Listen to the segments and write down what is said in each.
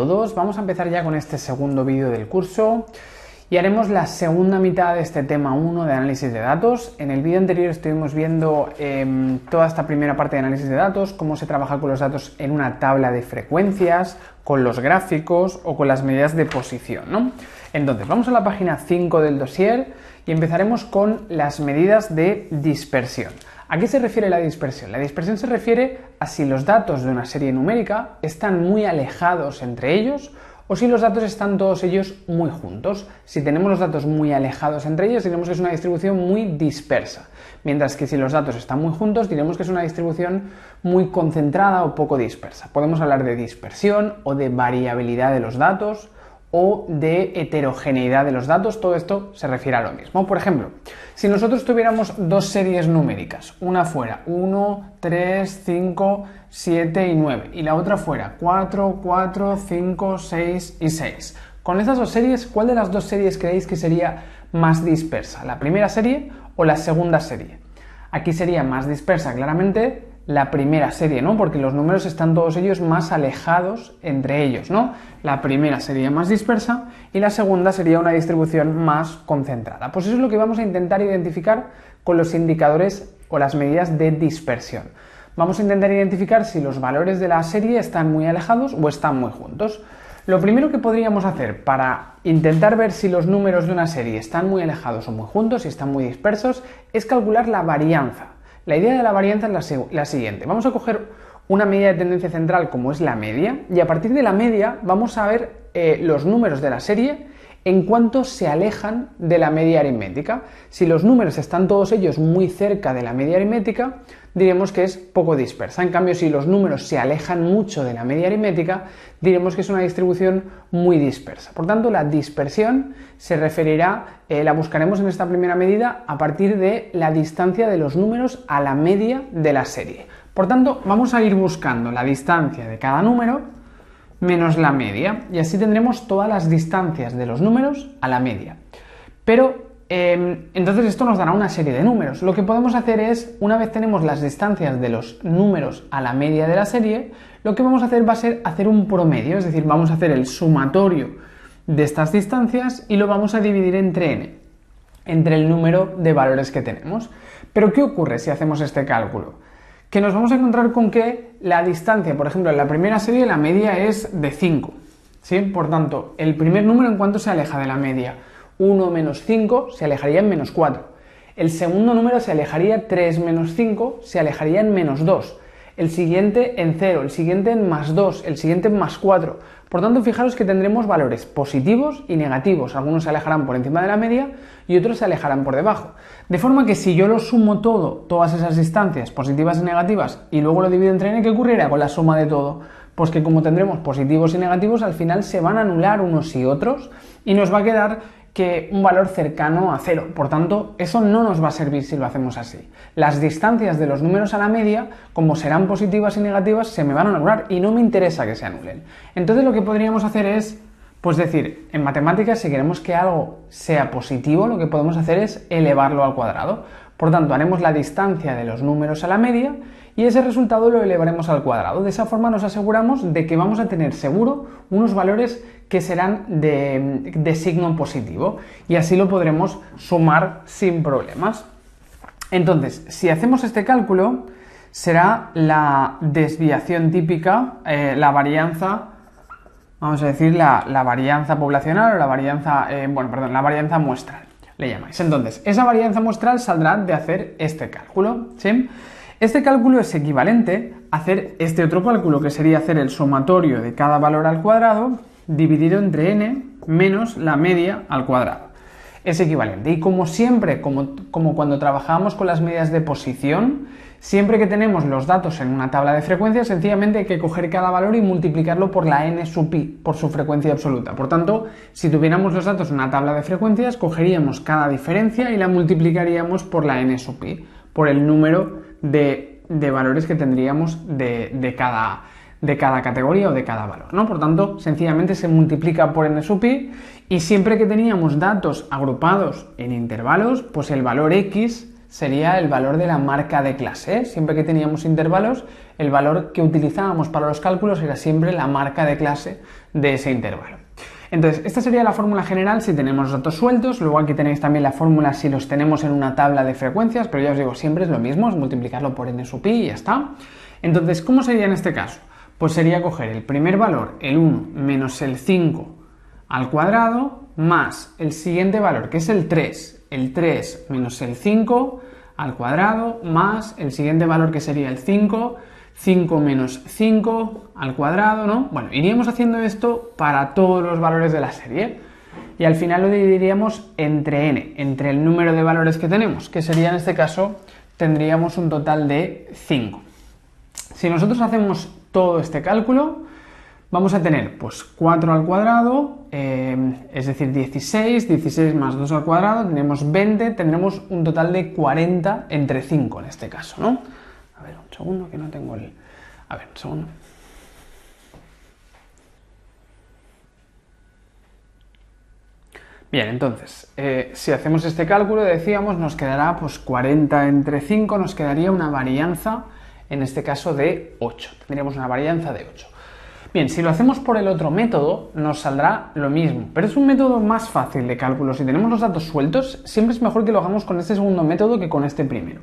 todos, vamos a empezar ya con este segundo vídeo del curso y haremos la segunda mitad de este tema 1 de análisis de datos. En el vídeo anterior estuvimos viendo toda esta primera parte de análisis de datos, cómo se trabaja con los datos en una tabla de frecuencias, con los gráficos o con las medidas de posición, ¿no? Entonces, vamos a la página 5 del dossier y empezaremos con las medidas de dispersión. ¿A qué se refiere la dispersión? La dispersión se refiere a si los datos de una serie numérica están muy alejados entre ellos o si los datos están todos ellos muy juntos. Si tenemos los datos muy alejados entre ellos, diremos que es una distribución muy dispersa, mientras que si los datos están muy juntos, diremos que es una distribución muy concentrada o poco dispersa. Podemos hablar de dispersión o de variabilidad de los datos o de heterogeneidad de los datos. Todo esto se refiere a lo mismo. Por ejemplo, si nosotros tuviéramos dos series numéricas, una fuera 1, 3, 5, 7 y 9 y la otra fuera 4, 4, 5, 6 y 6. Con estas dos series, ¿cuál de las dos series creéis que sería más dispersa? ¿La primera serie o la segunda serie? Aquí sería más dispersa claramente la primera serie, ¿no? Porque los números están todos ellos más alejados entre ellos, ¿no? La primera sería más dispersa y la segunda sería una distribución más concentrada. Pues eso es lo que vamos a intentar identificar con los indicadores o las medidas de dispersión. Vamos a intentar identificar si los valores de la serie están muy alejados o están muy juntos. Lo primero que podríamos hacer para intentar ver si los números de una serie están muy alejados o muy juntos, si están muy dispersos, es calcular la varianza. La idea de la varianza es la siguiente. Vamos a coger una medida de tendencia central como es la media y a partir de la media vamos a ver los números de la serie en cuanto se alejan de la media aritmética. Si los números están todos ellos muy cerca de la media aritmética, diremos que es poco dispersa. En cambio, si los números se alejan mucho de la media aritmética, diremos que es una distribución muy dispersa. Por tanto, la dispersión se referirá, la buscaremos en esta primera medida a partir de la distancia de los números a la media de la serie. Por tanto, vamos a ir buscando la distancia de cada número menos la media, y así tendremos todas las distancias de los números a la media. Pero entonces esto nos dará una serie de números. Lo que podemos hacer es, una vez tenemos las distancias de los números a la media de la serie, lo que vamos a hacer va a ser hacer un promedio, es decir, vamos a hacer el sumatorio de estas distancias y lo vamos a dividir entre n, entre el número de valores que tenemos. Pero ¿qué ocurre si hacemos este cálculo? Que nos vamos a encontrar con que la distancia, por ejemplo, en la primera serie la media es de 5, ¿sí? Por tanto, el primer número en cuanto se aleja de la media, 1 menos 5 se alejaría en menos 4. El segundo número se alejaría 3 menos 5, se alejaría en menos 2. El siguiente en 0, el siguiente en más 2, el siguiente en más 4. Por tanto, fijaros que tendremos valores positivos y negativos. Algunos se alejarán por encima de la media y otros se alejarán por debajo. De forma que si yo lo sumo todo, todas esas distancias positivas y negativas, y luego lo divido entre n, ¿qué ocurrirá con la suma de todo? Pues que como tendremos positivos y negativos, al final se van a anular unos y otros y nos va a quedar que un valor cercano a 0. Por tanto, eso no nos va a servir si lo hacemos así. Las distancias de los números a la media, como serán positivas y negativas, se me van a anular y no me interesa que se anulen. Entonces lo que podríamos hacer es, pues decir, en matemáticas, si queremos que algo sea positivo, lo que podemos hacer es elevarlo al cuadrado. Por tanto, haremos la distancia de los números a la media y ese resultado lo elevaremos al cuadrado. De esa forma nos aseguramos de que vamos a tener seguro unos valores que serán de signo positivo y así lo podremos sumar sin problemas. Entonces, si hacemos este cálculo, será la desviación típica, la varianza, vamos a decir la varianza poblacional o la varianza, la varianza muestral, le llamáis. Entonces, esa varianza muestral saldrá de hacer este cálculo, ¿sí? Este cálculo es equivalente a hacer este otro cálculo, que sería hacer el sumatorio de cada valor al cuadrado dividido entre n menos la media al cuadrado. Es equivalente. Y como siempre, como cuando trabajamos con las medidas de posición, siempre que tenemos los datos en una tabla de frecuencias, sencillamente hay que coger cada valor y multiplicarlo por la n sub pi, por su frecuencia absoluta. Por tanto, si tuviéramos los datos en una tabla de frecuencias, cogeríamos cada diferencia y la multiplicaríamos por la n sub pi, por el número de valores que tendríamos de cada categoría o de cada valor, ¿no? Por tanto, sencillamente se multiplica por n sub pi y siempre que teníamos datos agrupados en intervalos, pues el valor x sería el valor de la marca de clase, ¿eh? Siempre que teníamos intervalos, el valor que utilizábamos para los cálculos era siempre la marca de clase de ese intervalo. Entonces, esta sería la fórmula general si tenemos los datos sueltos. Luego aquí tenéis también la fórmula si los tenemos en una tabla de frecuencias, pero ya os digo, siempre es lo mismo, es multiplicarlo por n sub pi y ya está. Entonces, ¿cómo sería en este caso? Pues sería coger el primer valor, el 1, menos el 5 al cuadrado, más el siguiente valor, que es el 3 menos el 5 al cuadrado, más el siguiente valor, que sería el 5 menos 5 al cuadrado, ¿no? Bueno, iríamos haciendo esto para todos los valores de la serie y al final lo dividiríamos entre n, entre el número de valores que tenemos, que sería en este caso, tendríamos un total de 5. Si nosotros hacemos todo este cálculo, vamos a tener pues 4 al cuadrado, es decir, 16 más 2 al cuadrado, tendremos 20, tendremos un total de 40 entre 5 en este caso, ¿no? A ver, un segundo que no tengo el... A ver, un segundo. Bien, entonces, si hacemos este cálculo, decíamos, nos quedará pues 40 entre 5, nos quedaría una varianza, en este caso de 8. Tendríamos una varianza de 8. Bien, si lo hacemos por el otro método, nos saldrá lo mismo, pero es un método más fácil de cálculo. Si tenemos los datos sueltos, siempre es mejor que lo hagamos con este segundo método que con este primero.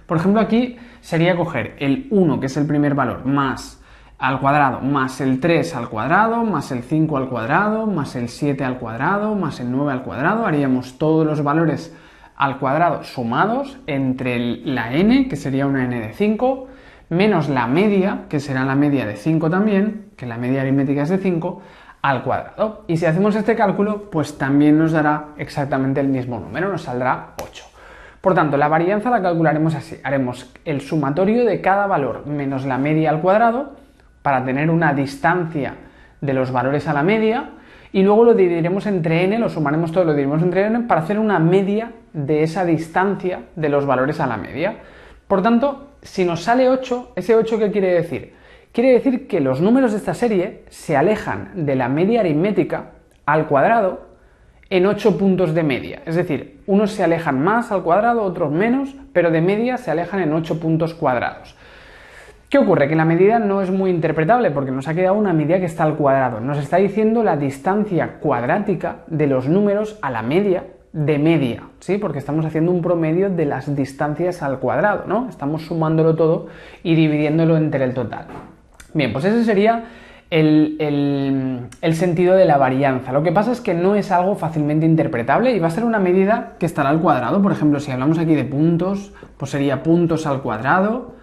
Por ejemplo, aquí sería coger el 1, que es el primer valor, más al cuadrado, más el 3 al cuadrado, más el 5 al cuadrado, más el 7 al cuadrado, más el 9 al cuadrado. Haríamos todos los valores al cuadrado sumados entre la n, que sería una n de 5, menos la media, que será la media de 5 también, que la media aritmética es de 5, al cuadrado. Y si hacemos este cálculo, pues también nos dará exactamente el mismo número, nos saldrá 8. Por tanto, la varianza la calcularemos así. Haremos el sumatorio de cada valor menos la media al cuadrado para tener una distancia de los valores a la media y luego lo dividiremos entre n, lo sumaremos todo, lo dividiremos entre n para hacer una media de esa distancia de los valores a la media. Por tanto, si nos sale 8, ¿ese 8 qué quiere decir? Quiere decir que los números de esta serie se alejan de la media aritmética al cuadrado en 8 puntos de media. Es decir, unos se alejan más al cuadrado, otros menos, pero de media se alejan en 8 puntos cuadrados. ¿Qué ocurre? Que la medida no es muy interpretable porque nos ha quedado una medida que está al cuadrado. Nos está diciendo la distancia cuadrática de los números a la media de media, ¿sí? Porque estamos haciendo un promedio de las distancias al cuadrado, ¿no? Estamos sumándolo todo y dividiéndolo entre el total. Bien, pues ese sería el sentido de la varianza. Lo que pasa es que no es algo fácilmente interpretable y va a ser una medida que estará al cuadrado. Por ejemplo, si hablamos aquí de puntos, pues sería puntos al cuadrado.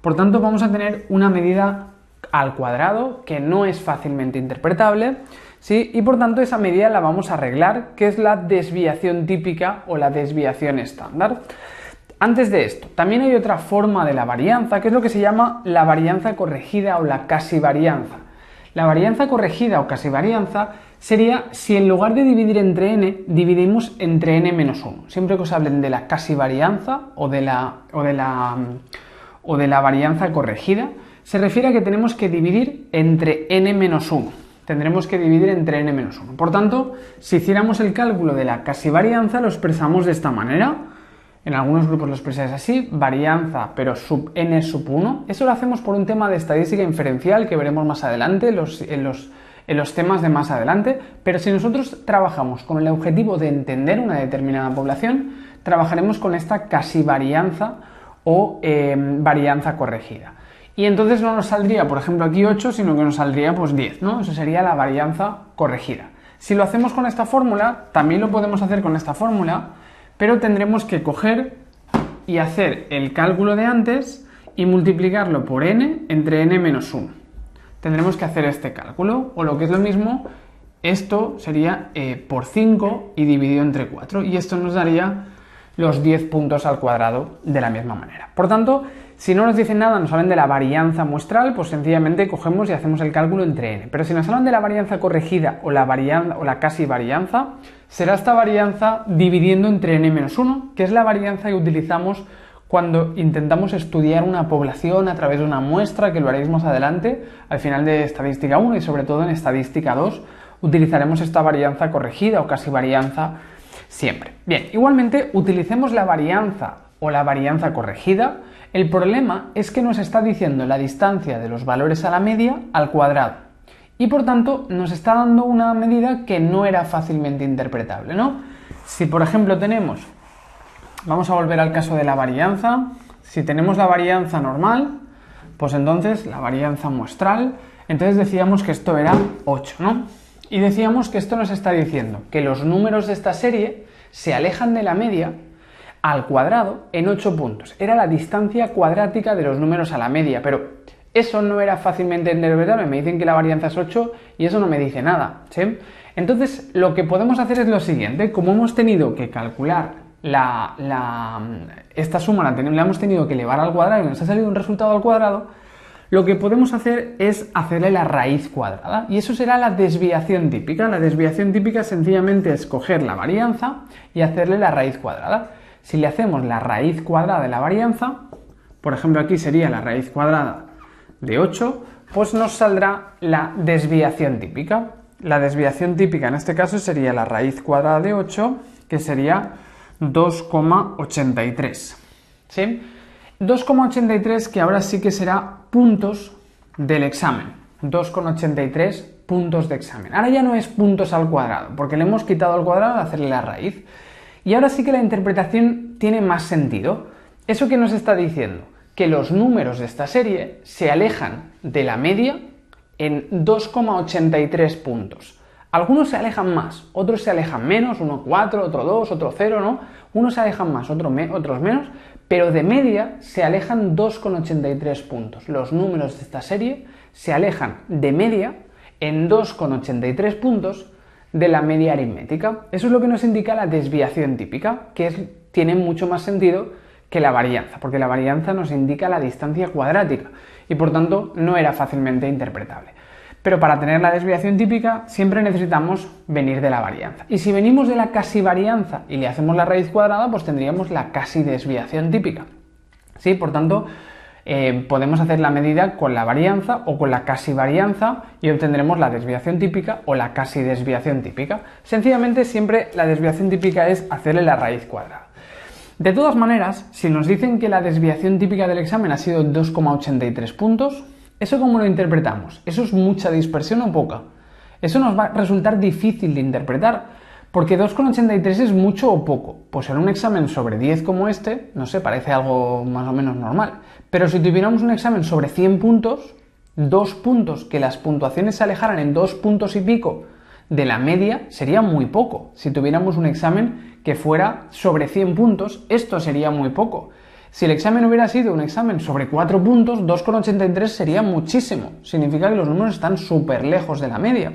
Por tanto, vamos a tener una medida al cuadrado que no es fácilmente interpretable, ¿sí? Y por tanto esa medida la vamos a arreglar, que es la desviación típica o la desviación estándar. Antes de esto, también hay otra forma de la varianza, que es lo que se llama la varianza corregida o la casi varianza. La varianza corregida o casi varianza sería si en lugar de dividir entre n, dividimos entre n menos 1. Siempre que os hablen de la casi varianza o de la varianza corregida, se refiere a que tenemos que dividir entre n menos 1. Tendremos que dividir entre n menos 1. Por tanto, si hiciéramos el cálculo de la casi varianza, lo expresamos de esta manera. En algunos grupos lo expresáis así, varianza, pero sub n sub 1. Eso lo hacemos por un tema de estadística inferencial que veremos más adelante, en los temas de más adelante. Pero si nosotros trabajamos con el objetivo de entender una determinada población, trabajaremos con esta casi varianza o varianza corregida. Y entonces no nos saldría, por ejemplo, aquí 8, sino que nos saldría pues 10, ¿no? Eso sería la varianza corregida. Si lo hacemos con esta fórmula, también lo podemos hacer con esta fórmula, pero tendremos que coger y hacer el cálculo de antes y multiplicarlo por n entre n menos 1. Tendremos que hacer este cálculo, o lo que es lo mismo, esto sería por 5 y dividido entre 4, y esto nos daría los 10 puntos al cuadrado de la misma manera. Por tanto, si no nos dicen nada, nos hablan de la varianza muestral, pues sencillamente cogemos y hacemos el cálculo entre n. Pero si nos hablan de la varianza corregida o la casi varianza, será esta varianza dividiendo entre n menos 1, que es la varianza que utilizamos cuando intentamos estudiar una población a través de una muestra, que lo haréis más adelante, al final de estadística 1 y sobre todo en estadística 2, utilizaremos esta varianza corregida o casi varianza siempre. Bien, igualmente utilicemos la varianza o la varianza corregida. El problema es que nos está diciendo la distancia de los valores a la media al cuadrado. Y por tanto nos está dando una medida que no era fácilmente interpretable, ¿no? Si por ejemplo vamos a volver al caso de la varianza. Si tenemos la varianza normal, pues entonces la varianza muestral, entonces decíamos que esto era 8, ¿no? Y decíamos que esto nos está diciendo que los números de esta serie se alejan de la media al cuadrado en 8 puntos. Era la distancia cuadrática de los números a la media, pero eso no era fácilmente interpretable. Me dicen que la varianza es 8 y eso no me dice nada, ¿sí? Entonces, lo que podemos hacer es lo siguiente. Como hemos tenido que calcular esta suma, la hemos tenido que elevar al cuadrado y nos ha salido un resultado al cuadrado, lo que podemos hacer es hacerle la raíz cuadrada. Y eso será la desviación típica. La desviación típica sencillamente es coger la varianza y hacerle la raíz cuadrada. Si le hacemos la raíz cuadrada de la varianza, por ejemplo aquí sería la raíz cuadrada de 8, pues nos saldrá la desviación típica. La desviación típica en este caso sería la raíz cuadrada de 8, que sería 2,83. ¿Sí? 2,83 que ahora sí que será puntos del examen. 2,83 puntos de examen. Ahora ya no es puntos al cuadrado, porque le hemos quitado al cuadrado al hacerle la raíz. Y ahora sí que la interpretación tiene más sentido. ¿Eso qué nos está diciendo? Que los números de esta serie se alejan de la media en 2,83 puntos. Algunos se alejan más, otros se alejan menos, uno 4, otro 2, otro 0, ¿no? Unos se alejan más, otros menos, pero de media se alejan 2,83 puntos. Los números de esta serie se alejan de media en 2,83 puntos de la media aritmética. Eso es lo que nos indica la desviación típica, que tiene mucho más sentido que la varianza, porque la varianza nos indica la distancia cuadrática y por tanto no era fácilmente interpretable. Pero para tener la desviación típica siempre necesitamos venir de la varianza. Y si venimos de la casi varianza y le hacemos la raíz cuadrada, pues tendríamos la casi desviación típica. ¿Sí? Por tanto, podemos hacer la medida con la varianza o con la casi varianza y obtendremos la desviación típica o la casi desviación típica. Sencillamente siempre la desviación típica es hacerle la raíz cuadrada. De todas maneras, si nos dicen que la desviación típica del examen ha sido 2,83 puntos, ¿eso cómo lo interpretamos? ¿Eso es mucha dispersión o poca? Eso nos va a resultar difícil de interpretar, porque 2,83 es mucho o poco. Pues en un examen sobre 10 como este, no sé, parece algo más o menos normal. Pero si tuviéramos un examen sobre 100 puntos, 2 puntos, que las puntuaciones se alejaran en 2 puntos y pico de la media, sería muy poco. Si tuviéramos un examen que fuera sobre 100 puntos, esto sería muy poco. Si el examen hubiera sido un examen sobre 4 puntos, 2,83 sería muchísimo. Significa que los números están súper lejos de la media.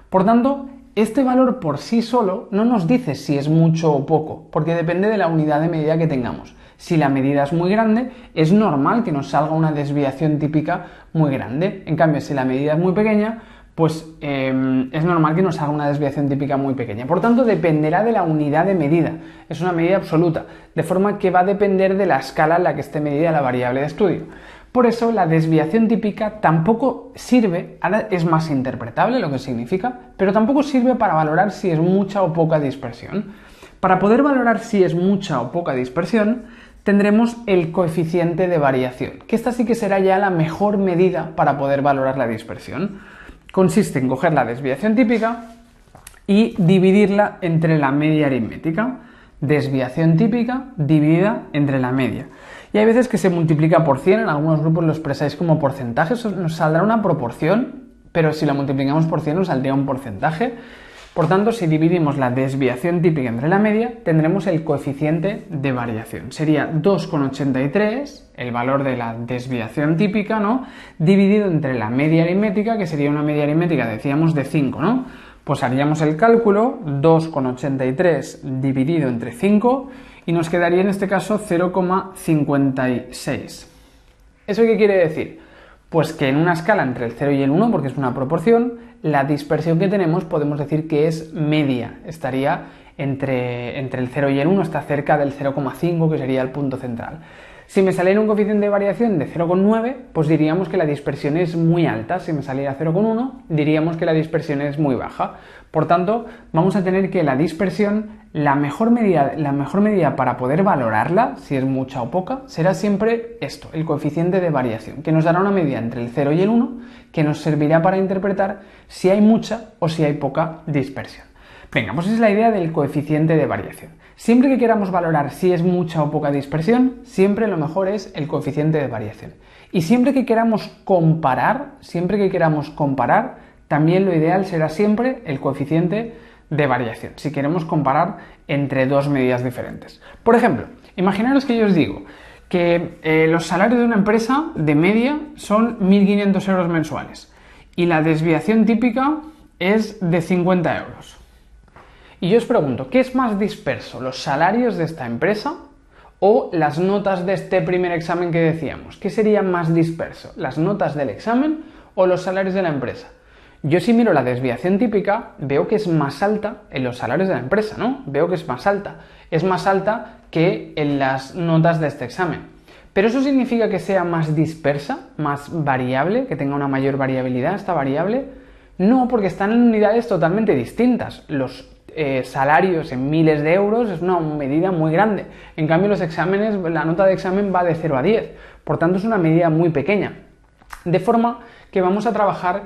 Por tanto, este valor por sí solo no nos dice si es mucho o poco, porque depende de la unidad de medida que tengamos. Si la medida es muy grande, es normal que nos salga una desviación típica muy grande. En cambio, si la medida es muy pequeña, pues es normal que nos haga una desviación típica muy pequeña. Por tanto, dependerá de la unidad de medida. Es una medida absoluta, de forma que va a depender de la escala en la que esté medida la variable de estudio. Por eso, la desviación típica tampoco sirve, ahora es más interpretable lo que significa, pero tampoco sirve para valorar si es mucha o poca dispersión. Para poder valorar si es mucha o poca dispersión, tendremos el coeficiente de variación, que esta sí que será ya la mejor medida para poder valorar la dispersión. Consiste en coger la desviación típica y dividirla entre la media aritmética. Desviación típica dividida entre la media. Y hay veces que se multiplica por 100, en algunos grupos lo expresáis como porcentaje, eso nos saldrá una proporción, pero si la multiplicamos por 100 nos saldría un porcentaje. Por tanto, si dividimos la desviación típica entre la media, tendremos el coeficiente de variación. Sería 2,83, el valor de la desviación típica, ¿no?, dividido entre la media aritmética, que sería una media aritmética, decíamos, de 5, ¿no? Pues haríamos el cálculo, 2,83 dividido entre 5, y nos quedaría en este caso 0,56. ¿Eso qué quiere decir? Pues que en una escala entre el 0 y el 1, porque es una proporción, la dispersión que tenemos podemos decir que es media, estaría entre el 0 y el 1, está cerca del 0,5, que sería el punto central. Si me saliera un coeficiente de variación de 0,9, pues diríamos que la dispersión es muy alta. Si me saliera 0,1, diríamos que la dispersión es muy baja. Por tanto, vamos a tener que la dispersión, la mejor medida para poder valorarla, si es mucha o poca, será siempre esto, el coeficiente de variación, que nos dará una medida entre el 0 y el 1, que nos servirá para interpretar si hay mucha o si hay poca dispersión. Venga, pues esa es la idea del coeficiente de variación. Siempre que queramos valorar si es mucha o poca dispersión, siempre lo mejor es el coeficiente de variación. Y siempre que queramos comparar, también lo ideal será siempre el coeficiente de variación, si queremos comparar entre dos medidas diferentes. Por ejemplo, imaginaros que yo os digo que los salarios de una empresa de media son 1.500 euros mensuales y la desviación típica es de 50 euros. Y yo os pregunto, ¿qué es más disperso? ¿Los salarios de esta empresa o las notas de este primer examen que decíamos? ¿Qué sería más disperso? ¿Las notas del examen o los salarios de la empresa? Yo si miro la desviación típica, veo que es más alta en los salarios de la empresa, ¿no? Veo que es más alta. Es más alta que en las notas de este examen. ¿Pero eso significa que sea más dispersa, más variable, que tenga una mayor variabilidad esta variable? No, porque están en unidades totalmente distintas. Los salarios en miles de euros es una medida muy grande. En cambio, los exámenes, la nota de examen va de 0 a 10. Por tanto, es una medida muy pequeña. De forma que vamos a trabajar,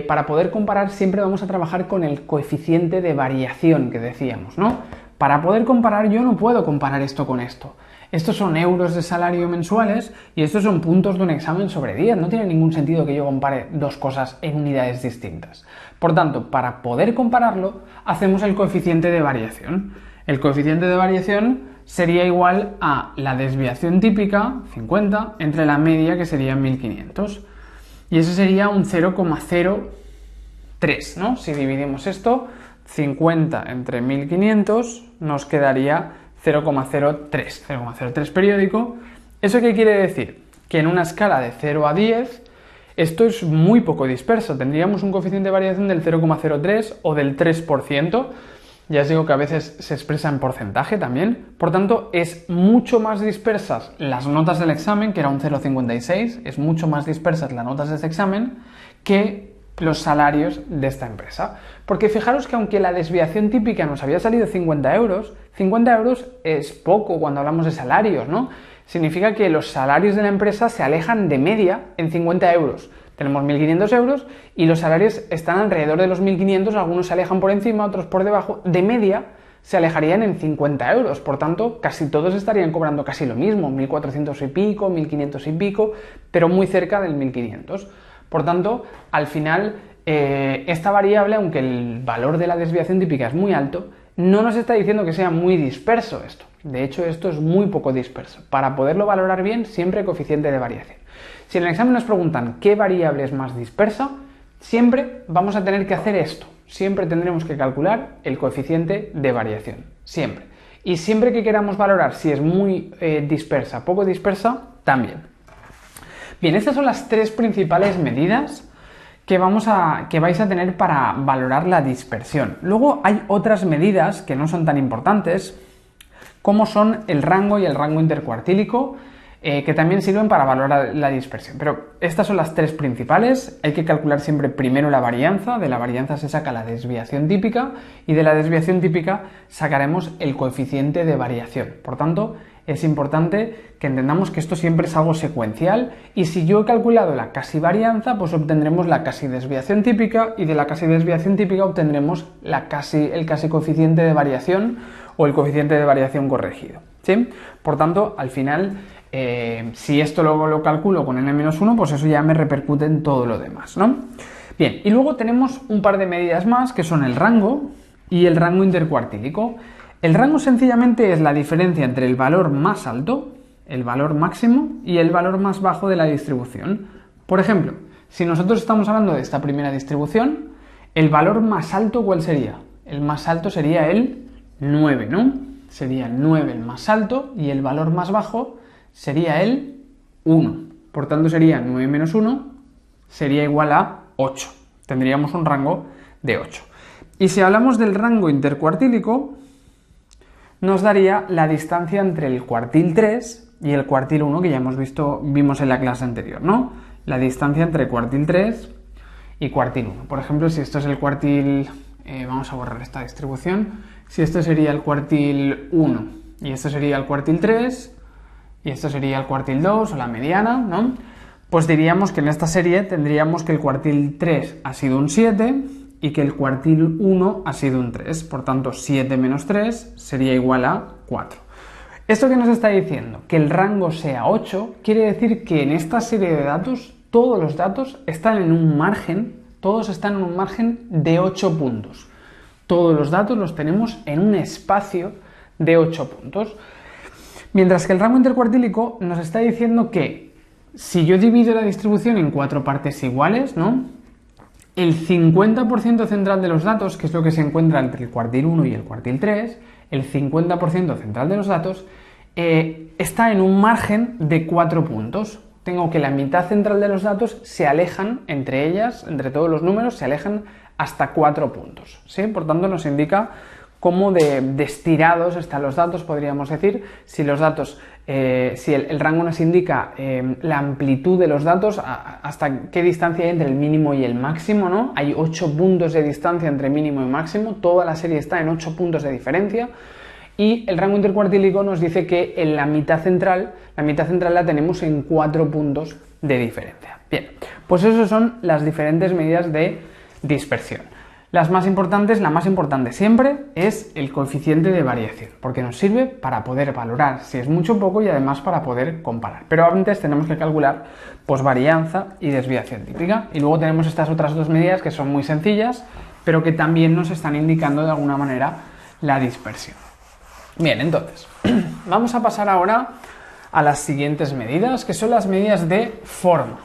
para poder comparar, siempre vamos a trabajar con el coeficiente de variación que decíamos, ¿no? Para poder comparar, yo no puedo comparar esto con esto. Estos son euros de salario mensuales y estos son puntos de un examen sobre 10. No tiene ningún sentido que yo compare dos cosas en unidades distintas. Por tanto, para poder compararlo, hacemos el coeficiente de variación. El coeficiente de variación sería igual a la desviación típica, 50, entre la media, que sería 1.500. Y eso sería un 0,03, ¿no? Si dividimos esto, 50 entre 1.500, nos quedaría 0,03 periódico. ¿Eso qué quiere decir? Que en una escala de 0 a 10, esto es muy poco disperso. Tendríamos un coeficiente de variación del 0,03 o del 3%. Ya os digo que a veces se expresa en porcentaje también. Por tanto, es mucho más dispersas las notas del examen, que era un 0,56. Es mucho más dispersas las notas de este examen que los salarios de esta empresa. Porque fijaros que aunque la desviación típica nos había salido 50 euros es poco cuando hablamos de salarios, ¿no? Significa que los salarios de la empresa se alejan de media en 50 euros. Tenemos 1.500 euros y los salarios están alrededor de los 1.500, algunos se alejan por encima, otros por debajo. De media se alejarían en 50 euros, por tanto, casi todos estarían cobrando casi lo mismo, 1.400 y pico, 1.500 y pico, pero muy cerca del 1.500. Por tanto, al final, esta variable, aunque el valor de la desviación típica es muy alto, no nos está diciendo que sea muy disperso esto. De hecho, esto es muy poco disperso. Para poderlo valorar bien, siempre coeficiente de variación. Si en el examen nos preguntan qué variable es más dispersa, siempre vamos a tener que hacer esto. Siempre tendremos que calcular el coeficiente de variación. Siempre. Y siempre que queramos valorar si es muy dispersa, poco dispersa, también. Bien, estas son las tres principales medidas que vais a tener para valorar la dispersión. Luego hay otras medidas que no son tan importantes, como son el rango y el rango intercuartílico, que también sirven para valorar la dispersión. Pero estas son las tres principales. Hay que calcular siempre primero la varianza. De la varianza se saca la desviación típica y de la desviación típica sacaremos el coeficiente de variación. Por tanto, es importante que entendamos que esto siempre es algo secuencial y si yo he calculado la casi varianza, pues obtendremos la casi desviación típica y de la casi desviación típica obtendremos el casi coeficiente de variación o el coeficiente de variación corregido, ¿sí? Por tanto, al final, si esto lo calculo con n-1, pues eso ya me repercute en todo lo demás, ¿no? Bien, y luego tenemos un par de medidas más que son el rango y el rango intercuartílico. El rango sencillamente es la diferencia entre el valor más alto, el valor máximo, y el valor más bajo de la distribución. Por ejemplo, si nosotros estamos hablando de esta primera distribución, el valor más alto, ¿cuál sería? El más alto sería el 9, ¿no? Sería el 9 el más alto y el valor más bajo sería el 1. Por tanto, sería 9 menos 1, sería igual a 8. Tendríamos un rango de 8. Y si hablamos del rango intercuartílico, nos daría la distancia entre el cuartil 3 y el cuartil 1 que ya vimos en la clase anterior, ¿no? La distancia entre cuartil 3 y cuartil 1. Por ejemplo, si esto es el cuartil... vamos a borrar esta distribución. Si esto sería el cuartil 1 y esto sería el cuartil 3 y esto sería el cuartil 2 o la mediana, ¿no? Pues diríamos que en esta serie tendríamos que el cuartil 3 ha sido un 7 y que el cuartil 1 ha sido un 3. Por tanto, 7 menos 3 sería igual a 4. ¿Esto qué nos está diciendo? Que el rango sea 8 quiere decir que en esta serie de datos todos los datos están en un margen, todos están en un margen de 8 puntos. Todos los datos los tenemos en un espacio de 8 puntos. Mientras que el rango intercuartílico nos está diciendo que si yo divido la distribución en 4 partes iguales, ¿no? El 50% central de los datos, que es lo que se encuentra entre el cuartil 1 y el cuartil 3, el 50% central de los datos está en un margen de 4 puntos. Tengo que la mitad central de los datos se alejan entre ellas, entre todos los números, se alejan hasta 4 puntos, ¿sí? Por tanto, nos indica cómo de estirados están los datos, podríamos decir. Si los datos, si el rango nos indica la amplitud de los datos, hasta qué distancia hay entre el mínimo y el máximo, ¿no? Hay 8 puntos de distancia entre mínimo y máximo, toda la serie está en 8 puntos de diferencia. Y el rango intercuartílico nos dice que en la mitad central la tenemos en 4 puntos de diferencia. Bien, pues esas son las diferentes medidas de dispersión. Las más importantes, la más importante siempre es el coeficiente de variación, porque nos sirve para poder valorar si es mucho o poco y además para poder comparar. Pero antes tenemos que calcular pues varianza y desviación típica. Y luego tenemos estas otras dos medidas que son muy sencillas, pero que también nos están indicando de alguna manera la dispersión. Bien, entonces, vamos a pasar ahora a las siguientes medidas, que son las medidas de forma.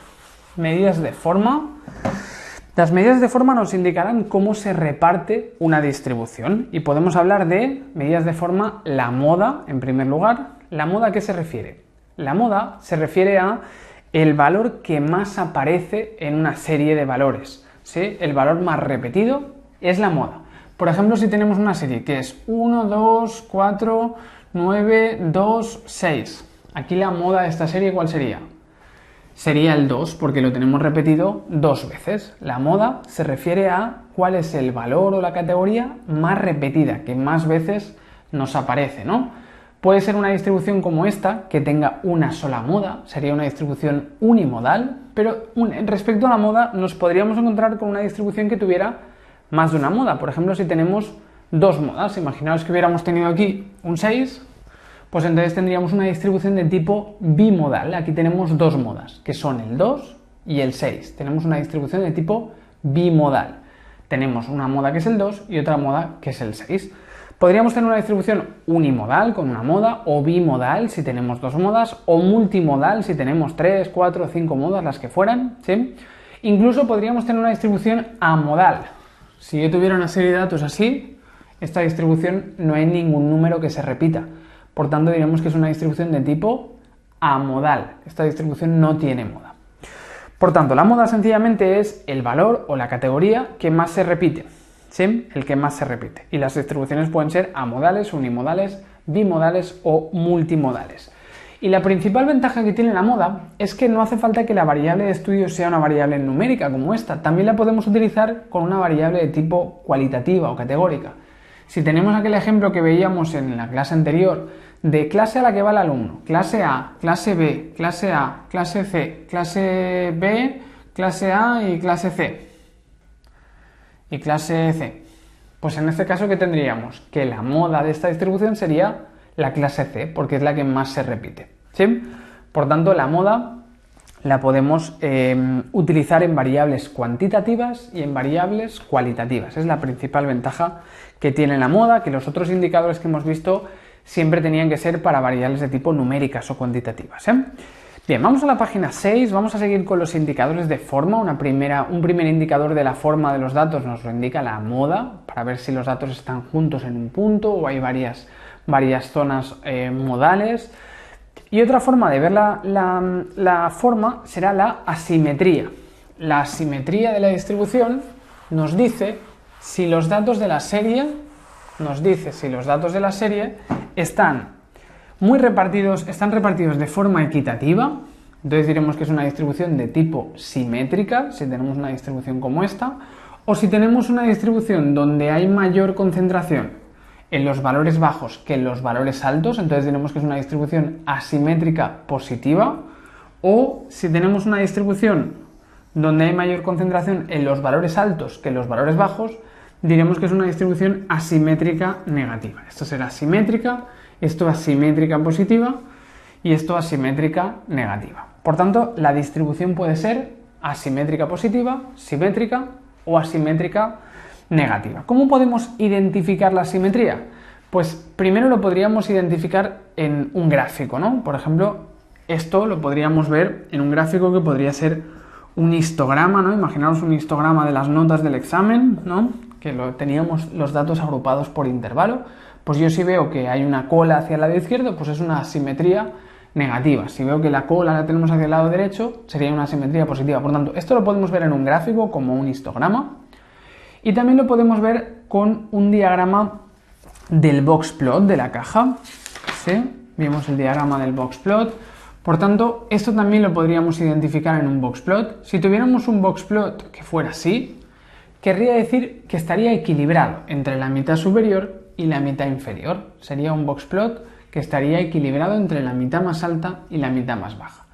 Medidas de forma. Las medidas de forma nos indicarán cómo se reparte una distribución y podemos hablar de medidas de forma la moda, en primer lugar. ¿La moda a qué se refiere? La moda se refiere a el valor que más aparece en una serie de valores, ¿sí? El valor más repetido es la moda. Por ejemplo, si tenemos una serie que es 1, 2, 4, 9, 2, 6. Aquí la moda de esta serie, ¿cuál sería? Sería el 2, porque lo tenemos repetido 2 veces. La moda se refiere a cuál es el valor o la categoría más repetida, que más veces nos aparece, ¿no? Puede ser una distribución como esta, que tenga una sola moda, sería una distribución unimodal, pero respecto a la moda nos podríamos encontrar con una distribución que tuviera más de una moda. Por ejemplo, si tenemos 2 modas, imaginaos que hubiéramos tenido aquí un 6, pues entonces tendríamos una distribución de tipo bimodal. Aquí tenemos 2 modas, que son el 2 y el 6. Tenemos una distribución de tipo bimodal. Tenemos una moda que es el 2 y otra moda que es el 6. Podríamos tener una distribución unimodal con una moda, o bimodal si tenemos 2 modas, o multimodal si tenemos 3, 4, 5 modas, las que fueran, ¿sí? Incluso podríamos tener una distribución amodal. Si yo tuviera una serie de datos así, esta distribución no hay ningún número que se repita. Por tanto, diríamos que es una distribución de tipo amodal. Esta distribución no tiene moda. Por tanto, la moda sencillamente es el valor o la categoría que más se repite, ¿sí? El que más se repite. Y las distribuciones pueden ser amodales, unimodales, bimodales o multimodales. Y la principal ventaja que tiene la moda es que no hace falta que la variable de estudio sea una variable numérica como esta. También la podemos utilizar con una variable de tipo cualitativa o categórica. Si tenemos aquel ejemplo que veíamos en la clase anterior de clase a la que va el alumno, clase A, clase B, clase A, clase C, clase B, clase A y clase C. Y clase C. Pues en este caso, ¿qué tendríamos? Que la moda de esta distribución sería la clase C, porque es la que más se repite, ¿sí? Por tanto, la moda la podemos utilizar en variables cuantitativas y en variables cualitativas. Es la principal ventaja que tiene la moda, que los otros indicadores que hemos visto siempre tenían que ser para variables de tipo numéricas o cuantitativas, ¿eh? Bien, vamos a la página 6, vamos a seguir con los indicadores de forma. Un primer indicador de la forma de los datos nos lo indica la moda, para ver si los datos están juntos en un punto o hay varias zonas modales. Y otra forma de ver la forma será la asimetría. La asimetría de la distribución nos dice si los datos de la serie están repartidos de forma equitativa, entonces diremos que es una distribución de tipo simétrica, si tenemos una distribución como esta, o si tenemos una distribución donde hay mayor concentración en los valores bajos que en los valores altos, entonces diremos que es una distribución asimétrica positiva, o si tenemos una distribución donde hay mayor concentración en los valores altos que en los valores bajos, diremos que es una distribución asimétrica negativa. Esto será simétrica, esto asimétrica positiva y esto asimétrica negativa. Por tanto, la distribución puede ser asimétrica positiva, simétrica o asimétrica negativa. ¿Cómo podemos identificar la asimetría? Pues primero lo podríamos identificar en un gráfico, ¿no? Por ejemplo, esto lo podríamos ver en un gráfico que podría ser un histograma, ¿no? Imaginaos un histograma de las notas del examen, ¿no? Que teníamos los datos agrupados por intervalo. Pues yo si veo que hay una cola hacia el lado izquierdo, pues es una asimetría negativa. Si veo que la cola la tenemos hacia el lado derecho, sería una asimetría positiva. Por tanto, esto lo podemos ver en un gráfico como un histograma y también lo podemos ver con un diagrama del boxplot de la caja. ¿Sí? Vimos el diagrama del boxplot. Por tanto, esto también lo podríamos identificar en un boxplot. Si tuviéramos un boxplot que fuera así, querría decir que estaría equilibrado entre la mitad superior y la mitad inferior. Sería un boxplot que estaría equilibrado entre la mitad más alta y la mitad más baja.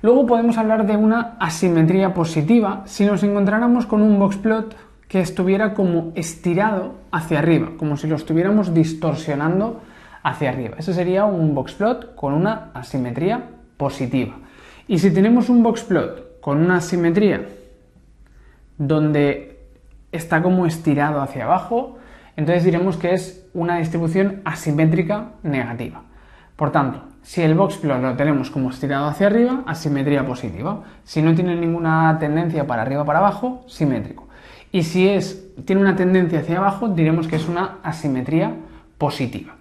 Luego podemos hablar de una asimetría positiva si nos encontráramos con un boxplot que estuviera como estirado hacia arriba, como si lo estuviéramos distorsionando hacia arriba. Eso sería un boxplot con una asimetría positiva. Y si tenemos un boxplot con una asimetría donde está como estirado hacia abajo, entonces diremos que es una distribución asimétrica negativa. Por tanto, si el boxplot lo tenemos como estirado hacia arriba, asimetría positiva. Si no tiene ninguna tendencia para arriba o para abajo, simétrico. Y si tiene una tendencia hacia abajo, diremos que es una asimetría positiva.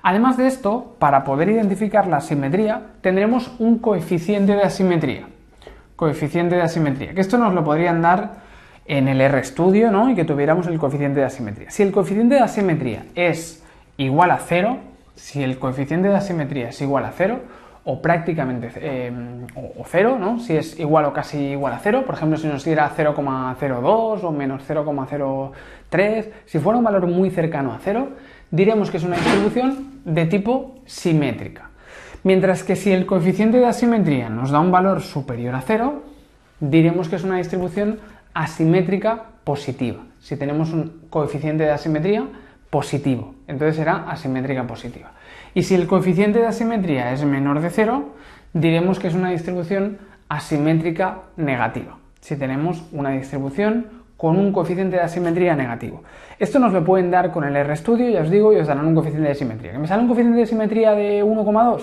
Además de esto, para poder identificar la asimetría, tendremos un coeficiente de asimetría. Coeficiente de asimetría, que esto nos lo podrían dar en el RStudio, ¿no? Y que tuviéramos el coeficiente de asimetría. Si el coeficiente de asimetría es igual a 0, si el coeficiente de asimetría es igual a 0, o prácticamente o 0, ¿no? Si es igual o casi igual a 0, por ejemplo, si nos diera 0,02 o menos 0,03, si fuera un valor muy cercano a 0, diremos que es una distribución de tipo simétrica. Mientras que si el coeficiente de asimetría nos da un valor superior a 0, diremos que es una distribución asimétrica positiva. Si tenemos un coeficiente de asimetría positivo, entonces será asimétrica positiva. Y si el coeficiente de asimetría es menor de 0, diremos que es una distribución asimétrica negativa. Si tenemos una distribución con un coeficiente de asimetría negativo. Esto nos lo pueden dar con el RStudio, ya os digo, y os darán un coeficiente de simetría. ¿Que me sale un coeficiente de simetría de 1,2?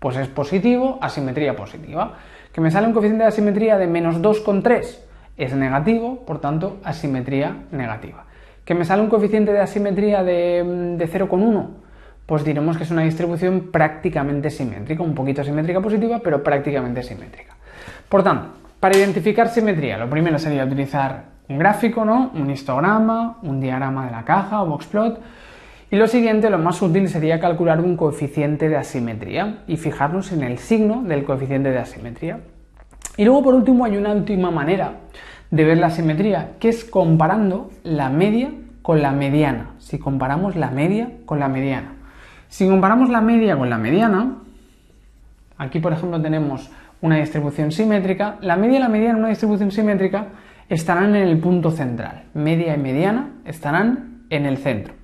Pues es positivo, asimetría positiva. ¿Que me sale un coeficiente de asimetría de menos 2,3? Es negativo, por tanto, asimetría negativa. ¿Que me sale un coeficiente de asimetría de 0,1? Pues diremos que es una distribución prácticamente simétrica, un poquito simétrica positiva, pero prácticamente simétrica. Por tanto, para identificar simetría, lo primero sería utilizar un gráfico, ¿no? Un histograma, un diagrama de la caja o boxplot. Y lo siguiente, lo más útil, sería calcular un coeficiente de asimetría y fijarnos en el signo del coeficiente de asimetría. Y luego, por último, hay una última manera de ver la simetría, que es comparando la media con la mediana. Si comparamos la media con la mediana. Si comparamos la media con la mediana, aquí por ejemplo tenemos una distribución simétrica, la media y la mediana en una distribución simétrica estarán en el punto central. Media y mediana estarán en el centro.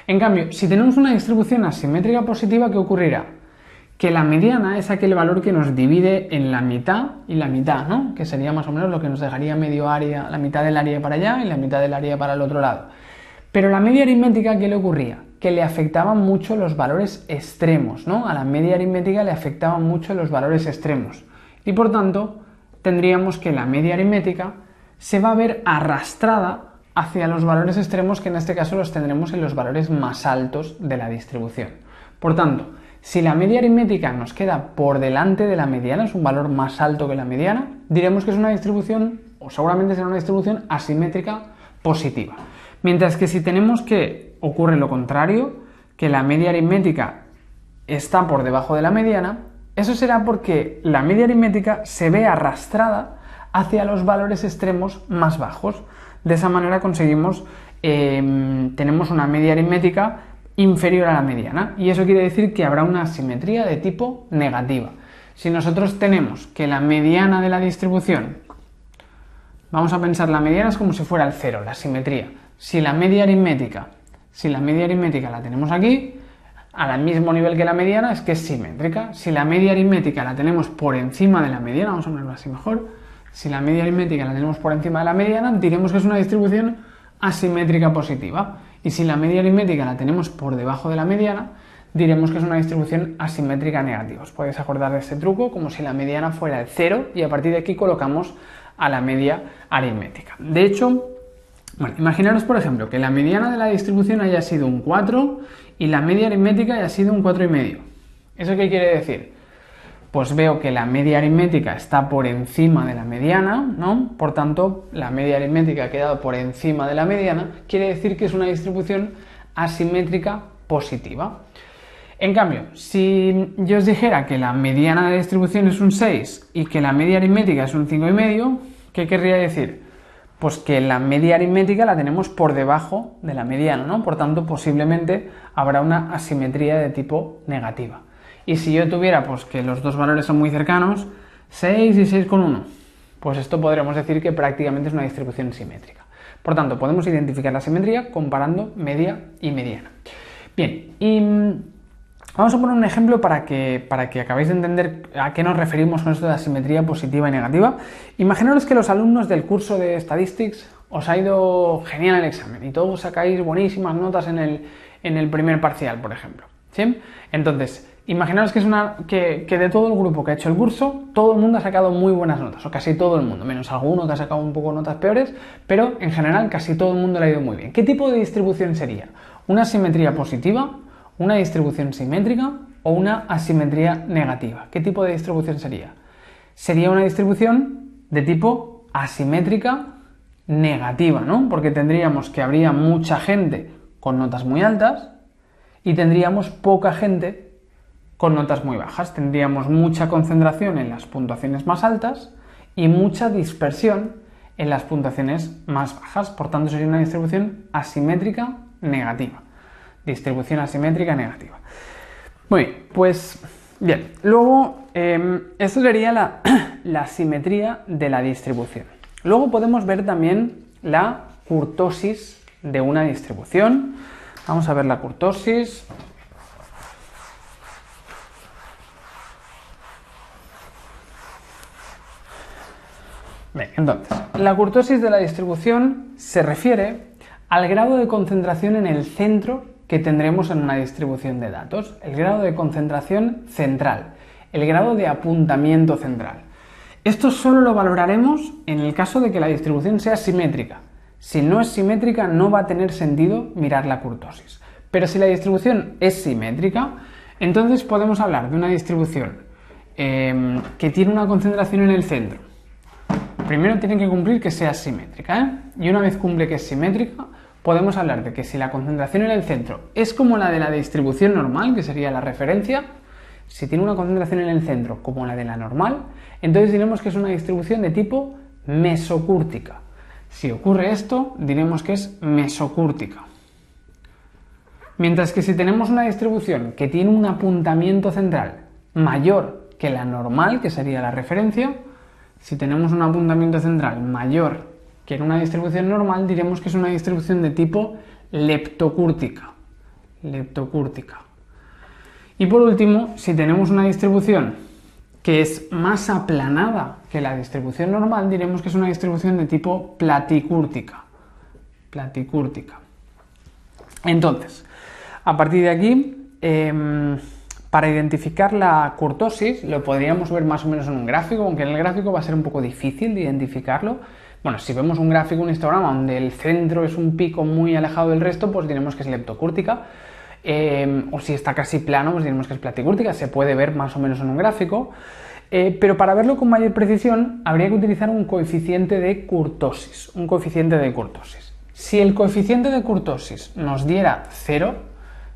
En cambio, si tenemos una distribución asimétrica positiva, ¿qué ocurrirá? Que la mediana es aquel valor que nos divide en la mitad y la mitad, ¿no? Que sería más o menos lo que nos dejaría medio área, la mitad del área para allá y la mitad del área para el otro lado. Pero la media aritmética, ¿qué le ocurría? Que le afectaban mucho los valores extremos, ¿no? A la media aritmética le afectaban mucho los valores extremos. Y por tanto, tendríamos que la media aritmética se va a ver arrastrada hacia los valores extremos, que en este caso los tendremos en los valores más altos de la distribución. Por tanto, si la media aritmética nos queda por delante de la mediana, es un valor más alto que la mediana, diremos que es una distribución, o seguramente será una distribución asimétrica positiva. Mientras que si tenemos que ocurre lo contrario, que la media aritmética está por debajo de la mediana, eso será porque la media aritmética se ve arrastrada hacia los valores extremos más bajos. De esa manera conseguimos, tenemos una media aritmética inferior a la mediana, y eso quiere decir que habrá una asimetría de tipo negativa. Si nosotros tenemos que la mediana de la distribución, vamos a pensar la mediana es como si fuera el cero, la simetría. Si la media aritmética la tenemos aquí, al mismo nivel que la mediana, es que es simétrica. Si la media aritmética la tenemos por encima de la mediana, vamos a ponerlo así mejor, si la media aritmética la tenemos por encima de la mediana, diremos que es una distribución asimétrica positiva. Y si la media aritmética la tenemos por debajo de la mediana, diremos que es una distribución asimétrica negativa. Os podéis acordar de este truco, como si la mediana fuera el 0 y a partir de aquí colocamos a la media aritmética. De hecho, bueno, imaginaros por ejemplo que la mediana de la distribución haya sido un 4 y la media aritmética haya sido un 4,5. ¿Eso qué quiere decir? Pues veo que la media aritmética está por encima de la mediana, ¿no? Por tanto, la media aritmética ha quedado por encima de la mediana, quiere decir que es una distribución asimétrica positiva. En cambio, si yo os dijera que la mediana de la distribución es un 6 y que la media aritmética es un 5,5, ¿qué querría decir? Pues que la media aritmética la tenemos por debajo de la mediana, ¿no? Por tanto, posiblemente habrá una asimetría de tipo negativa. Y si yo tuviera pues que los dos valores son muy cercanos, 6 y 6,1, pues esto podríamos decir que prácticamente es una distribución simétrica. Por tanto, podemos identificar la simetría comparando media y mediana. Bien, y vamos a poner un ejemplo para que acabéis de entender a qué nos referimos con esto de asimetría positiva y negativa. Imaginaros que los alumnos del curso de Statistics os ha ido genial el examen y todos sacáis buenísimas notas en el primer parcial, por ejemplo, ¿sí? Entonces, imaginaros que de todo el grupo que ha hecho el curso, todo el mundo ha sacado muy buenas notas, o casi todo el mundo, menos alguno que ha sacado un poco notas peores, pero en general casi todo el mundo le ha ido muy bien. ¿Qué tipo de distribución sería? ¿Una simetría positiva, una distribución simétrica o una asimetría negativa? ¿Qué tipo de distribución sería? Sería una distribución de tipo asimétrica negativa, ¿no? Porque tendríamos que habría mucha gente con notas muy altas y tendríamos poca gente con notas muy bajas. Tendríamos mucha concentración en las puntuaciones más altas y mucha dispersión en las puntuaciones más bajas. Por tanto, sería una distribución asimétrica negativa. Distribución asimétrica negativa. Muy bien, pues bien. Luego, esto sería la simetría de la distribución. Luego podemos ver también la kurtosis de una distribución. Vamos a ver la kurtosis. Bien, entonces, la kurtosis de la distribución se refiere al grado de concentración en el centro que tendremos en una distribución de datos, el grado de concentración central, el grado de apuntamiento central. Esto solo lo valoraremos en el caso de que la distribución sea simétrica. Si no es simétrica, no va a tener sentido mirar la kurtosis. Pero si la distribución es simétrica, entonces podemos hablar de una distribución que tiene una concentración en el centro. Primero tiene que cumplir que sea simétrica, y una vez cumple que es simétrica, podemos hablar de que si la concentración en el centro es como la de la distribución normal, que sería la referencia, si tiene una concentración en el centro como la de la normal, entonces diremos que es una distribución de tipo mesocúrtica. Si ocurre esto, diremos que es mesocúrtica. Mientras que si tenemos una distribución que tiene un apuntamiento central mayor que la normal, que sería la referencia, si tenemos un apuntamiento central mayor que en una distribución normal, diremos que es una distribución de tipo leptocúrtica. Leptocúrtica. Y por último, si tenemos una distribución que es más aplanada que la distribución normal, diremos que es una distribución de tipo platicúrtica. Platicúrtica. Entonces, a partir de aquí, para identificar la kurtosis, lo podríamos ver más o menos en un gráfico, aunque en el gráfico va a ser un poco difícil de identificarlo. Bueno, si vemos un gráfico, un histograma donde el centro es un pico muy alejado del resto, pues diremos que es leptocúrtica. O si está casi plano, pues diremos que es platicúrtica. Se puede ver más o menos en un gráfico. Pero para verlo con mayor precisión, habría que utilizar un coeficiente de kurtosis. Un coeficiente de kurtosis. Si el coeficiente de kurtosis nos diera 0,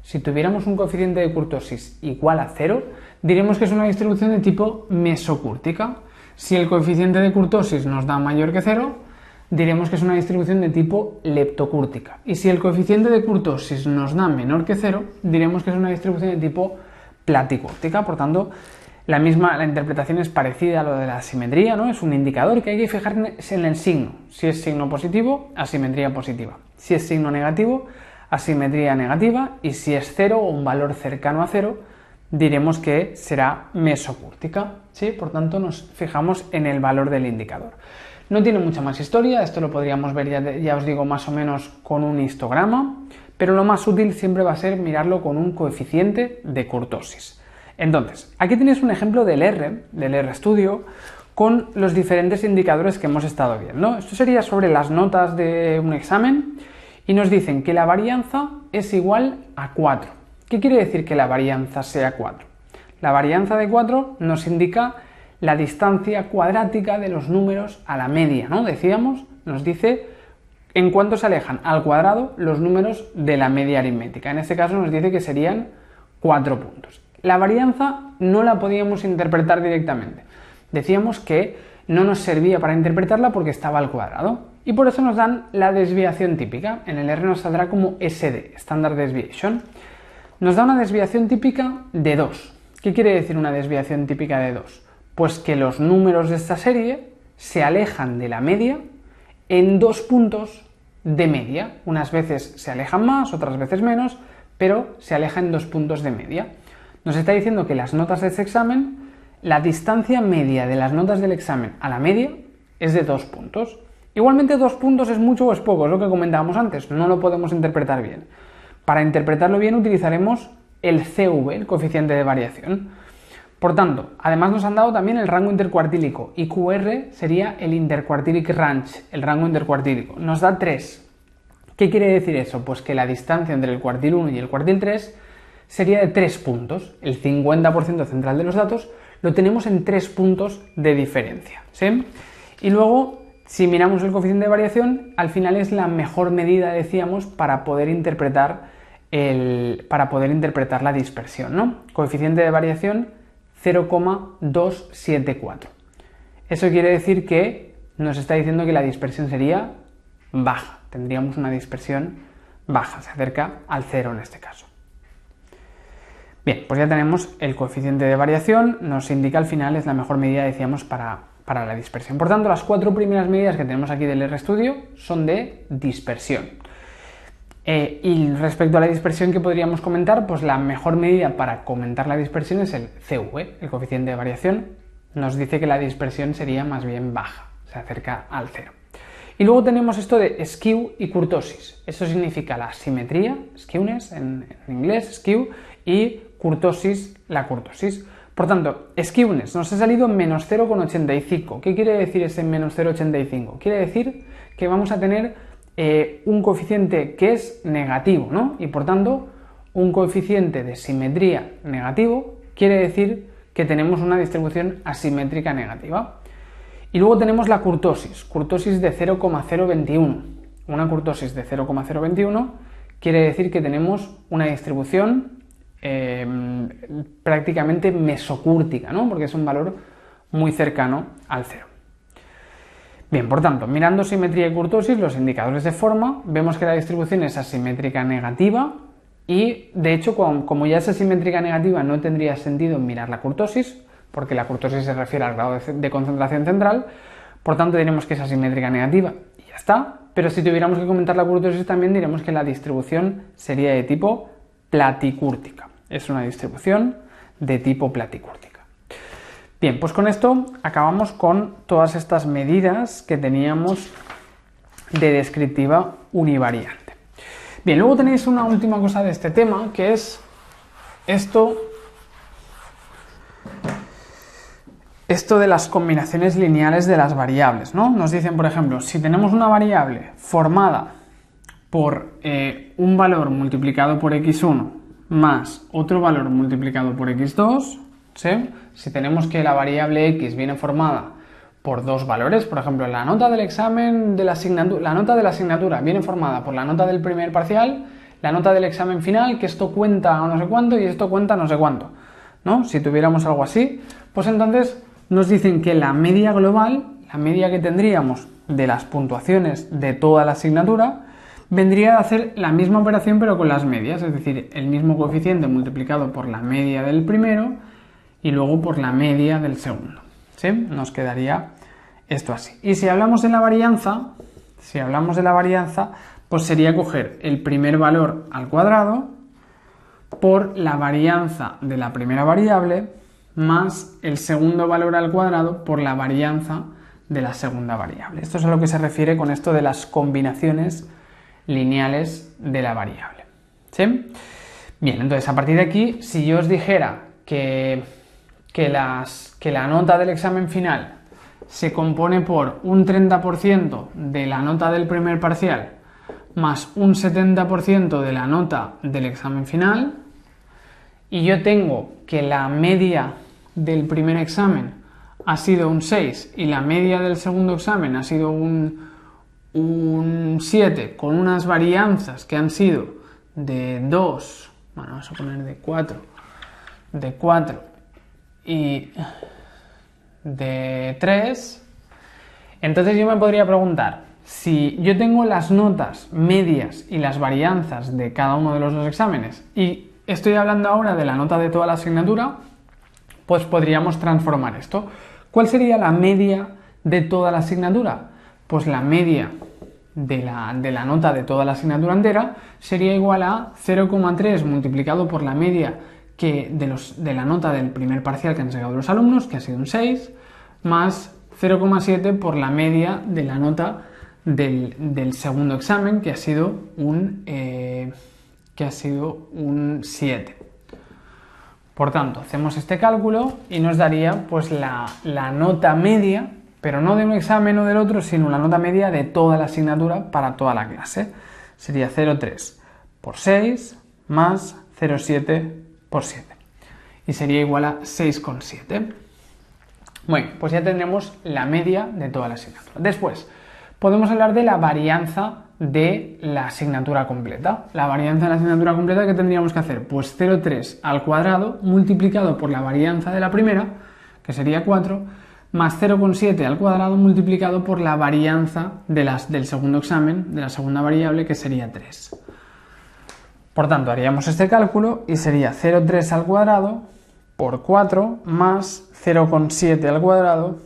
si tuviéramos un coeficiente de kurtosis igual a 0, diremos que es una distribución de tipo mesocúrtica. Si el coeficiente de kurtosis nos da mayor que 0, diremos que es una distribución de tipo leptocúrtica. Y si el coeficiente de kurtosis nos da menor que 0, diremos que es una distribución de tipo platicúrtica. Por tanto, la interpretación es parecida a lo de la asimetría, ¿no? Es un indicador que hay que fijarse en el signo. Si es signo positivo, asimetría positiva. Si es signo negativo, asimetría negativa. Y si es 0 o un valor cercano a 0, diremos que será mesocúrtica, ¿sí? Por tanto, nos fijamos en el valor del indicador. No tiene mucha más historia, esto lo podríamos ver, ya os digo, más o menos con un histograma, pero lo más útil siempre va a ser mirarlo con un coeficiente de kurtosis. Entonces, aquí tenéis un ejemplo del RStudio, con los diferentes indicadores que hemos estado viendo. Esto sería sobre las notas de un examen y nos dicen que la varianza es igual a 4. ¿Qué quiere decir que la varianza sea 4? La varianza de 4 nos indica la distancia cuadrática de los números a la media, ¿no? Decíamos, nos dice en cuánto se alejan al cuadrado los números de la media aritmética. En este caso nos dice que serían 4 puntos. La varianza no la podíamos interpretar directamente. Decíamos que no nos servía para interpretarla porque estaba al cuadrado. Y por eso nos dan la desviación típica. En el R nos saldrá como SD, Standard Deviation. Nos da una desviación típica de 2. ¿Qué quiere decir una desviación típica de 2? Pues que los números de esta serie se alejan de la media en 2 puntos de media. Unas veces se alejan más, otras veces menos, pero se alejan en 2 puntos de media. Nos está diciendo que las notas de este examen, la distancia media de las notas del examen a la media es de 2 puntos. Igualmente 2 puntos es mucho o es poco, es lo que comentábamos antes, no lo podemos interpretar bien. Para interpretarlo bien utilizaremos el CV, el coeficiente de variación. Por tanto, además nos han dado también el rango intercuartílico y QR sería el interquartilic range, el rango intercuartílico. Nos da 3. ¿Qué quiere decir eso? Pues que la distancia entre el cuartil 1 y el cuartil 3 sería de 3 puntos. El 50% central de los datos lo tenemos en 3 puntos de diferencia, ¿sí? Y luego, si miramos el coeficiente de variación, al final es la mejor medida, decíamos, para poder interpretar la dispersión, ¿no? Coeficiente de variación 0,274. Eso quiere decir que nos está diciendo que la dispersión sería baja. Tendríamos una dispersión baja, se acerca al 0 en este caso. Bien, pues ya tenemos el coeficiente de variación, nos indica al final, es la mejor medida, decíamos, para la dispersión. Por tanto, las 4 primeras medidas que tenemos aquí del RStudio son de dispersión. Y respecto a la dispersión, ¿qué podríamos comentar? Pues la mejor medida para comentar la dispersión es el CV, el coeficiente de variación. Nos dice que la dispersión sería más bien baja, se acerca al 0. Y luego tenemos esto de skew y kurtosis. Eso significa la simetría, skewness en inglés, skew, y kurtosis, la kurtosis. Por tanto, skewness nos ha salido menos 0,85. ¿Qué quiere decir ese menos 0,85? Quiere decir que vamos a tener un coeficiente que es negativo, ¿no? Y por tanto, un coeficiente de simetría negativo quiere decir que tenemos una distribución asimétrica negativa. Y luego tenemos la kurtosis de 0,021. Una kurtosis de 0,021 quiere decir que tenemos una distribución prácticamente mesocúrtica, ¿no? Porque es un valor muy cercano al 0. Bien, por tanto, mirando simetría y kurtosis, los indicadores de forma, vemos que la distribución es asimétrica negativa y, de hecho, como ya es asimétrica negativa, no tendría sentido mirar la kurtosis, porque la kurtosis se refiere al grado de concentración central, por tanto diremos que es asimétrica negativa y ya está, pero si tuviéramos que comentar la kurtosis también diremos que la distribución sería de tipo platicúrtica. Es una distribución de tipo platicúrtica. Bien, pues con esto acabamos con todas estas medidas que teníamos de descriptiva univariante. Bien, luego tenéis una última cosa de este tema, que es esto de las combinaciones lineales de las variables, ¿no? Nos dicen, por ejemplo, si tenemos una variable formada por un valor multiplicado por x1 más otro valor multiplicado por x2, ¿sí? Si tenemos que la variable x viene formada por dos valores, por ejemplo, la nota del examen de la asignatura, la nota de la asignatura viene formada por la nota del primer parcial, la nota del examen final, que esto cuenta no sé cuánto y esto cuenta no sé cuánto, ¿no? Si tuviéramos algo así, pues entonces nos dicen que la media global, la media que tendríamos de las puntuaciones de toda la asignatura, vendría a hacer la misma operación pero con las medias, es decir, el mismo coeficiente multiplicado por la media del primero y luego por la media del segundo, ¿sí? Nos quedaría esto así. Y si hablamos de la varianza, pues sería coger el primer valor al cuadrado por la varianza de la primera variable más el segundo valor al cuadrado por la varianza de la segunda variable. Esto es a lo que se refiere con esto de las combinaciones lineales de la variable, ¿sí? Bien, entonces a partir de aquí, si yo os dijera que la nota del examen final se compone por un 30% de la nota del primer parcial más un 70% de la nota del examen final, y yo tengo que la media del primer examen ha sido un 6 y la media del segundo examen ha sido un 7 con unas varianzas que han sido de 2, bueno, vamos a poner de 4 y de 3, entonces yo me podría preguntar, si yo tengo las notas medias y las varianzas de cada uno de los dos exámenes y estoy hablando ahora de la nota de toda la asignatura, pues podríamos transformar esto. ¿Cuál sería la media de toda la asignatura? Pues la media de la nota de toda la asignatura entera sería igual a 0,3 multiplicado por la media de la nota del primer parcial que han sacado los alumnos, que ha sido un 6, más 0,7 por la media de la nota del segundo examen, que ha sido un 7. Por tanto, hacemos este cálculo y nos daría pues la nota media, pero no de un examen o del otro, sino la nota media de toda la asignatura para toda la clase. Sería 0,3 por 6 más 0,7 por 7. Y sería igual a 6,7. Bueno, pues ya tendremos la media de toda la asignatura. Después, podemos hablar de la varianza de la asignatura completa. La varianza de la asignatura completa, ¿qué tendríamos que hacer? Pues 0,3 al cuadrado multiplicado por la varianza de la primera, que sería 4, más 0,7 al cuadrado multiplicado por la varianza del segundo examen, de la segunda variable, que sería 3. Por tanto, haríamos este cálculo y sería 0,3 al cuadrado por 4 más 0,7 al cuadrado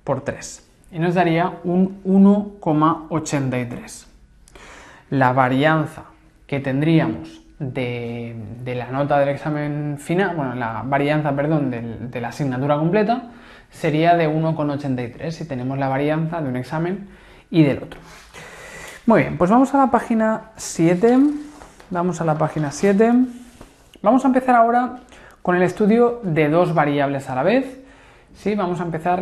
por 3. Y nos daría un 1,83. La varianza que tendríamos de la nota del examen final, bueno, la varianza, perdón, de la asignatura completa sería de 1,83 si tenemos la varianza de un examen y del otro. Muy bien, pues vamos a la página 7. Vamos a la página 7. Vamos a empezar ahora con el estudio de dos variables a la vez. Sí, vamos a empezar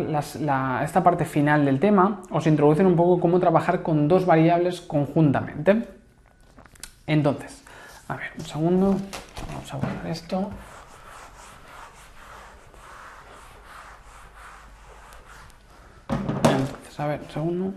esta parte final del tema. Os introducen un poco cómo trabajar con dos variables conjuntamente. Entonces, a ver, un segundo. Vamos a borrar esto. Entonces, a ver, un segundo.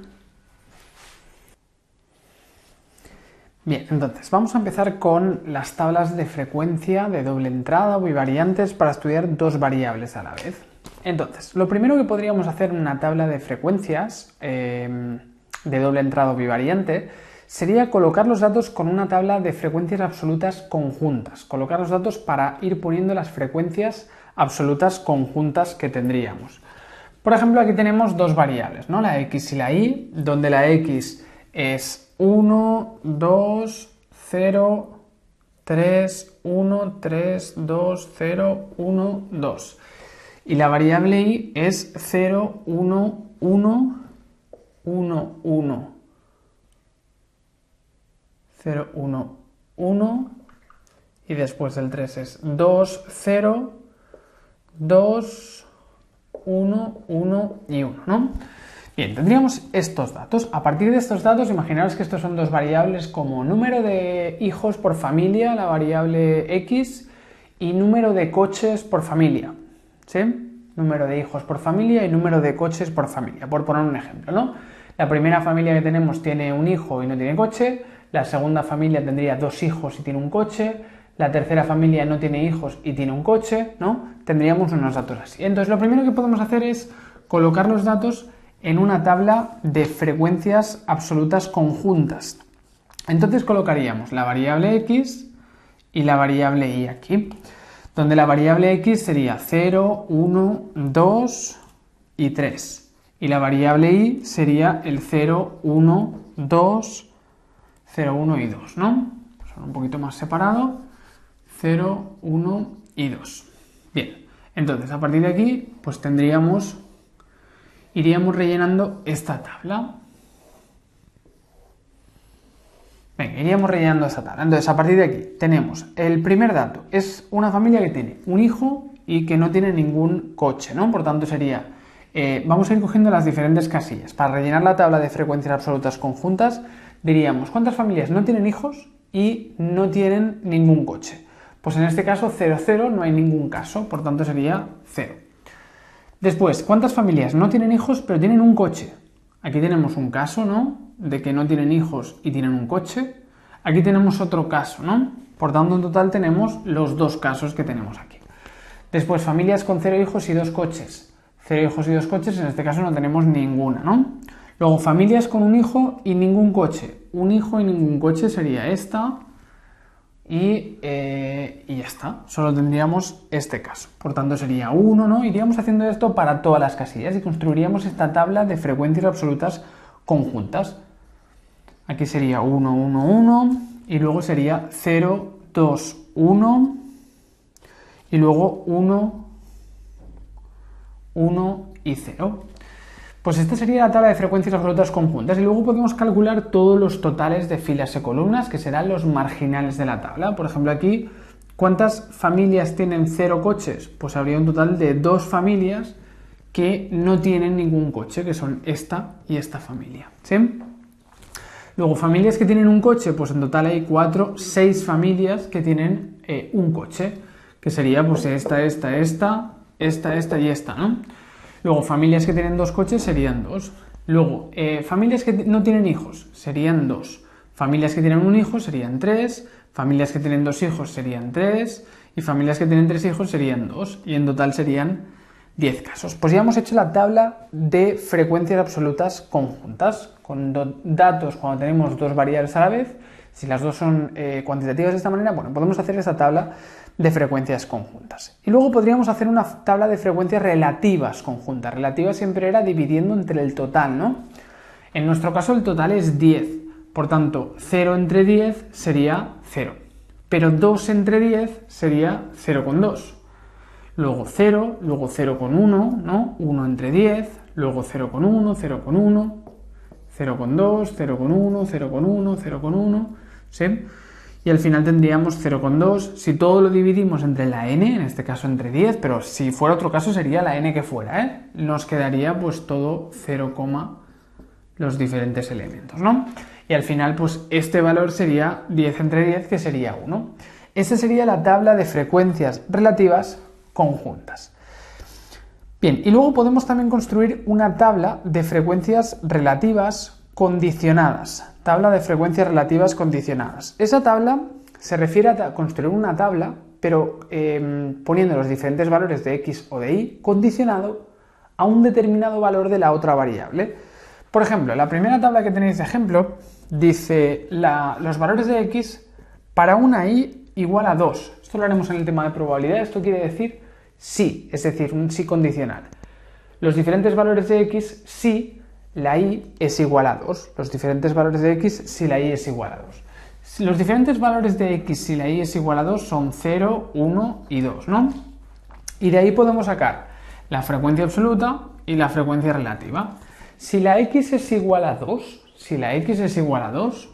Bien, entonces vamos a empezar con las tablas de frecuencia de doble entrada o bivariantes para estudiar dos variables a la vez. Entonces, lo primero que podríamos hacer en una tabla de frecuencias de doble entrada o bivariante sería colocar los datos con una tabla de frecuencias absolutas conjuntas. Colocar los datos para ir poniendo las frecuencias absolutas conjuntas que tendríamos. Por ejemplo, aquí tenemos dos variables, ¿no? La x y la y, donde la x es 1, 2, 0, 3, 1, 3, 2, 0, 1, 2. Y la variable y es 0, 1, 1, 1, 1, 0, 1, 1, y después el 3 es 2, 0, 2, 1, 1 y 1, ¿no? Bien, tendríamos estos datos. A partir de estos datos, imaginaos que estos son dos variables como número de hijos por familia, la variable x, y número de coches por familia, ¿sí? Número de hijos por familia y número de coches por familia, por poner un ejemplo, ¿no? La primera familia que tenemos tiene un hijo y no tiene coche, la segunda familia tendría 2 hijos y tiene un coche, la tercera familia no tiene hijos y tiene un coche, ¿no? Tendríamos unos datos así. Entonces, lo primero que podemos hacer es colocar los datos en una tabla de frecuencias absolutas conjuntas. Entonces colocaríamos la variable x y la variable y aquí, donde la variable x sería 0, 1, 2 y 3. Y la variable y sería el 0, 1, 2, 0, 1 y 2, ¿no? Son un poquito más separado. 0, 1 y 2. Bien, entonces a partir de aquí, pues iríamos rellenando esta tabla. Venga, iríamos rellenando esta tabla. Entonces, a partir de aquí tenemos el primer dato. Es una familia que tiene un hijo y que no tiene ningún coche, ¿no? Por tanto, sería... vamos a ir cogiendo las diferentes casillas. Para rellenar la tabla de frecuencias absolutas conjuntas, diríamos, ¿cuántas familias no tienen hijos y no tienen ningún coche? Pues en este caso, 0, 0, no hay ningún caso. Por tanto, sería 0. Después, ¿cuántas familias no tienen hijos pero tienen un coche? Aquí tenemos un caso, ¿no? De que no tienen hijos y tienen un coche. Aquí tenemos otro caso, ¿no? Por tanto, en total tenemos los 2 casos que tenemos aquí. Después, familias con 0 hijos y 2 coches. 0 hijos y 2 coches, en este caso no tenemos ninguna, ¿no? Luego, familias con un hijo y ningún coche. Un hijo y ningún coche sería esta. Y ya está, solo tendríamos este caso. Por tanto, sería 1, ¿no? Iríamos haciendo esto para todas las casillas y construiríamos esta tabla de frecuencias absolutas conjuntas. Aquí sería 1, 1, 1 y luego sería 0, 2, 1 y luego 1, 1 y 0. Pues esta sería la tabla de frecuencias absolutas conjuntas y luego podemos calcular todos los totales de filas y columnas, que serán los marginales de la tabla. Por ejemplo, aquí, ¿cuántas familias tienen 0 coches? Pues habría un total de 2 familias que no tienen ningún coche, que son esta y esta familia, ¿sí? Luego, familias que tienen un coche, pues en total hay 6 familias que tienen un coche, que sería pues esta y esta, ¿no? Luego, familias que tienen 2 coches serían 2. Luego, familias que no tienen hijos serían 2. Familias que tienen un hijo serían 3. Familias que tienen 2 hijos serían 3. Y familias que tienen 3 hijos serían 2. Y en total serían 10 casos. Pues ya hemos hecho la tabla de frecuencias absolutas conjuntas. Con datos cuando tenemos 2 variables a la vez. Si las 2 son cuantitativas de esta manera, bueno, podemos hacer esta tabla de frecuencias conjuntas. Y luego podríamos hacer una tabla de frecuencias relativas conjuntas. Relativa siempre era dividiendo entre el total, ¿no? En nuestro caso el total es 10. Por tanto, 0 entre 10 sería 0. Pero 2 entre 10 sería 0,2. Luego 0, luego 0,1, ¿no? 1 entre 10, luego 0,1, 0,1, 0,2, 0,1, 0,1, 0,1, ¿sí? Y al final tendríamos 0,2. Si todo lo dividimos entre la n, en este caso entre 10, pero si fuera otro caso sería la n que fuera, ¿eh? Nos quedaría pues todo 0, los diferentes elementos, ¿no? Y al final pues este valor sería 10 entre 10, que sería 1. Esa sería la tabla de frecuencias relativas conjuntas. Bien, y luego podemos también construir una tabla de frecuencias relativas condicionadas. Tabla de frecuencias relativas condicionadas. Esa tabla se refiere a construir una tabla, pero poniendo los diferentes valores de x o de y condicionado a un determinado valor de la otra variable. Por ejemplo, la primera tabla que tenéis de ejemplo dice los valores de x para una y igual a 2. Esto lo haremos en el tema de probabilidad. Esto quiere decir sí, es decir, un sí condicional. Los diferentes valores de x si la y es igual a 2. Los diferentes valores de x si la y es igual a 2. Los diferentes valores de x si la y es igual a 2 son 0, 1 y 2, ¿no? Y de ahí podemos sacar la frecuencia absoluta y la frecuencia relativa. Si la x es igual a 2, si la x es igual a 2,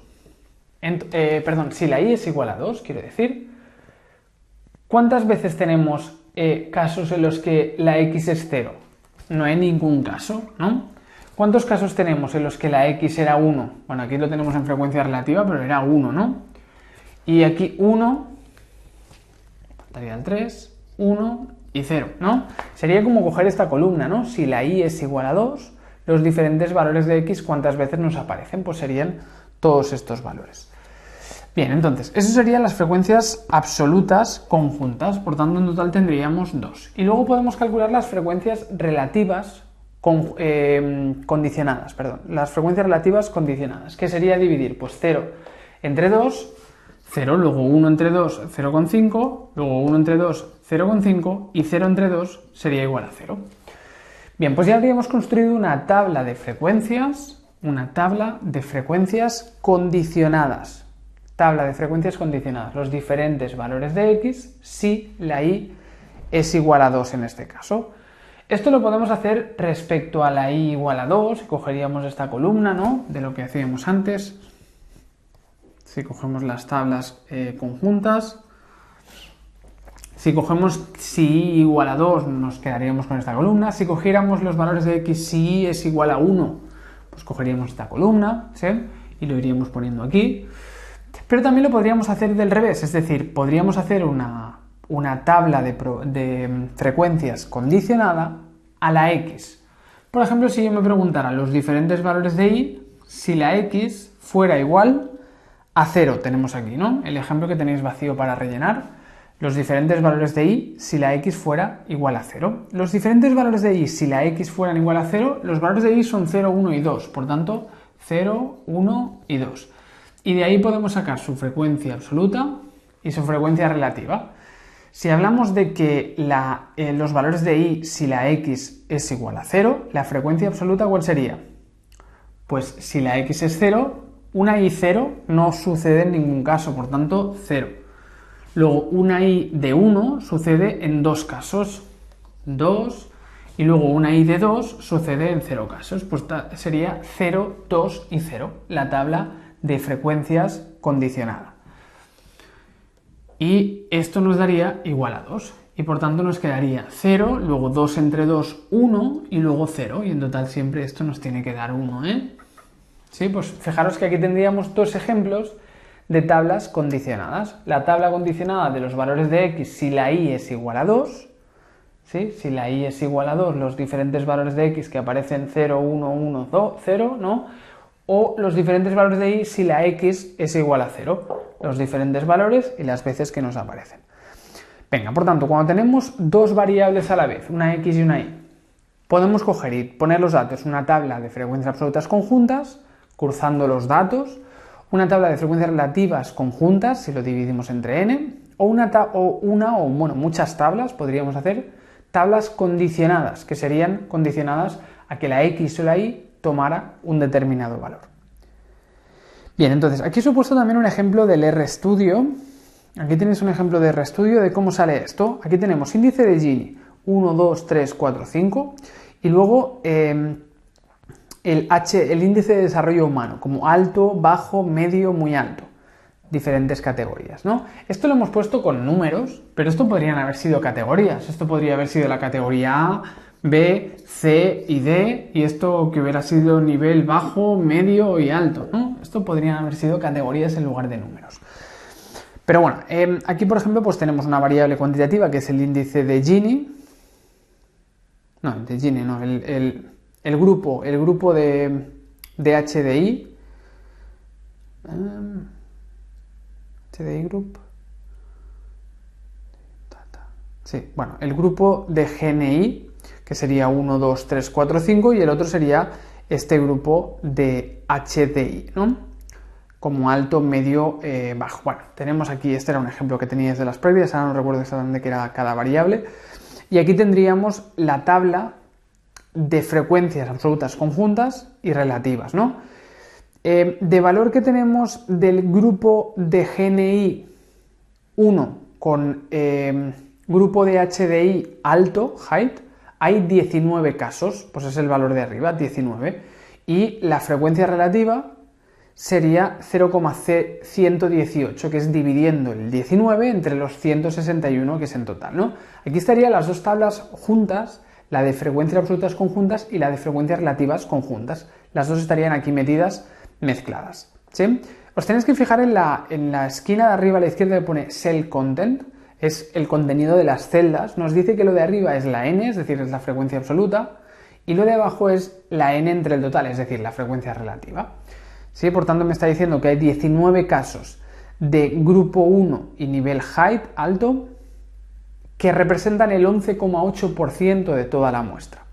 si la y es igual a 2, quiero decir, ¿cuántas veces tenemos casos en los que la x es 0? No hay ningún caso, ¿no? ¿Cuántos casos tenemos en los que la x era 1? Bueno, aquí lo tenemos en frecuencia relativa, pero era 1, ¿no? Y aquí 1, faltaría el 3, 1 y 0, ¿no? Sería como coger esta columna, ¿no? Si la y es igual a 2, los diferentes valores de x, ¿cuántas veces nos aparecen? Pues serían todos estos valores. Bien, entonces, eso serían las frecuencias absolutas conjuntas, por tanto en total tendríamos 2. Y luego podemos calcular las frecuencias relativas condicionadas, las frecuencias relativas condicionadas, que sería dividir pues 0 entre 2, 0, luego 1 entre 2, 0,5, luego 1 entre 2, 0,5 y 0 entre 2 sería igual a 0. Bien, pues ya habríamos construido una tabla de frecuencias condicionadas. Tabla de frecuencias condicionadas, los diferentes valores de x si la y es igual a 2 en este caso. Esto lo podemos hacer respecto a la y igual a 2, cogeríamos esta columna, ¿no?, de lo que hacíamos antes. Si cogemos las tablas conjuntas, si cogemos si y igual a 2 nos quedaríamos con esta columna. Si cogiéramos los valores de x si y es igual a 1, pues cogeríamos esta columna, ¿sí?, y lo iríamos poniendo aquí. Pero también lo podríamos hacer del revés, es decir, podríamos hacer una tabla de frecuencias condicionada a la x. Por ejemplo, si yo me preguntara los diferentes valores de y, si la x fuera igual a 0, tenemos aquí, ¿no?, el ejemplo que tenéis vacío para rellenar, los diferentes valores de y si la x fuera igual a 0. Los diferentes valores de y si la x fueran igual a 0, los valores de y son 0, 1 y 2, por tanto 0, 1 y 2. Y de ahí podemos sacar su frecuencia absoluta y su frecuencia relativa. Si hablamos de que los valores de y si la x es igual a 0, la frecuencia absoluta ¿cuál sería? Pues si la x es 0, una y 0 no sucede en ningún caso, por tanto 0. Luego una y de 1 sucede en 2 casos, 2, y luego una y de 2 sucede en 0 casos, pues sería 0, 2 y 0, la tabla de frecuencias condicionada. Y esto nos daría igual a 2. Y por tanto nos quedaría 0, luego 2 entre 2, 1 y luego 0. Y en total siempre esto nos tiene que dar 1, ¿eh? Sí, pues fijaros que aquí tendríamos dos ejemplos de tablas condicionadas. La tabla condicionada de los valores de x si la y es igual a 2. ¿Sí? Si la y es igual a 2, los diferentes valores de x que aparecen 0, 1, 1, 2, 0, ¿no? O los diferentes valores de y si la x es igual a 0, los diferentes valores y las veces que nos aparecen. Venga, por tanto, cuando tenemos dos variables a la vez, una x y una y, podemos coger y poner los datos en una tabla de frecuencias absolutas conjuntas, cruzando los datos, una tabla de frecuencias relativas conjuntas, si lo dividimos entre n, o muchas tablas, podríamos hacer tablas condicionadas, que serían condicionadas a que la x o la y tomara un determinado valor. Bien, entonces aquí os he puesto también un ejemplo del RStudio. Aquí tenéis un ejemplo de RStudio de cómo sale esto. Aquí tenemos índice de Gini 1, 2, 3, 4, 5 y luego el índice de desarrollo humano como alto, bajo, medio, muy alto. Diferentes categorías, ¿no? Esto lo hemos puesto con números, pero esto podrían haber sido categorías. Esto podría haber sido la categoría A, B, C y D, y esto que hubiera sido nivel bajo, medio y alto, ¿no? Esto podrían haber sido categorías en lugar de números. Pero bueno, aquí por ejemplo pues tenemos una variable cuantitativa que es el índice de Gini. No, de Gini no, el grupo de HDI. HDI Group. Sí, bueno, el grupo de GNI, que sería 1, 2, 3, 4, 5, y el otro sería este grupo de HDI, ¿no? Como alto, medio, bajo. Bueno, tenemos aquí, este era un ejemplo que teníais de las previas, ahora no recuerdo exactamente qué era cada variable. Y aquí tendríamos la tabla de frecuencias absolutas conjuntas y relativas, ¿no? De valor que tenemos del grupo de GNI 1 con grupo de HDI alto, height, hay 19 casos, pues es el valor de arriba, 19, y la frecuencia relativa sería 0,118, que es dividiendo el 19 entre los 161 que es en total, ¿no? Aquí estarían las dos tablas juntas, la de frecuencias absolutas conjuntas y la de frecuencias relativas conjuntas. Las dos estarían aquí metidas, mezcladas, ¿sí? Os tenéis que fijar en la esquina de arriba a la izquierda que pone Cell Content, es el contenido de las celdas. Nos dice que lo de arriba es la n, es decir, es la frecuencia absoluta, y lo de abajo es la n entre el total, es decir, la frecuencia relativa. ¿Sí? Por tanto, me está diciendo que hay 19 casos de grupo 1 y nivel height alto que representan el 11,8% de toda la muestra.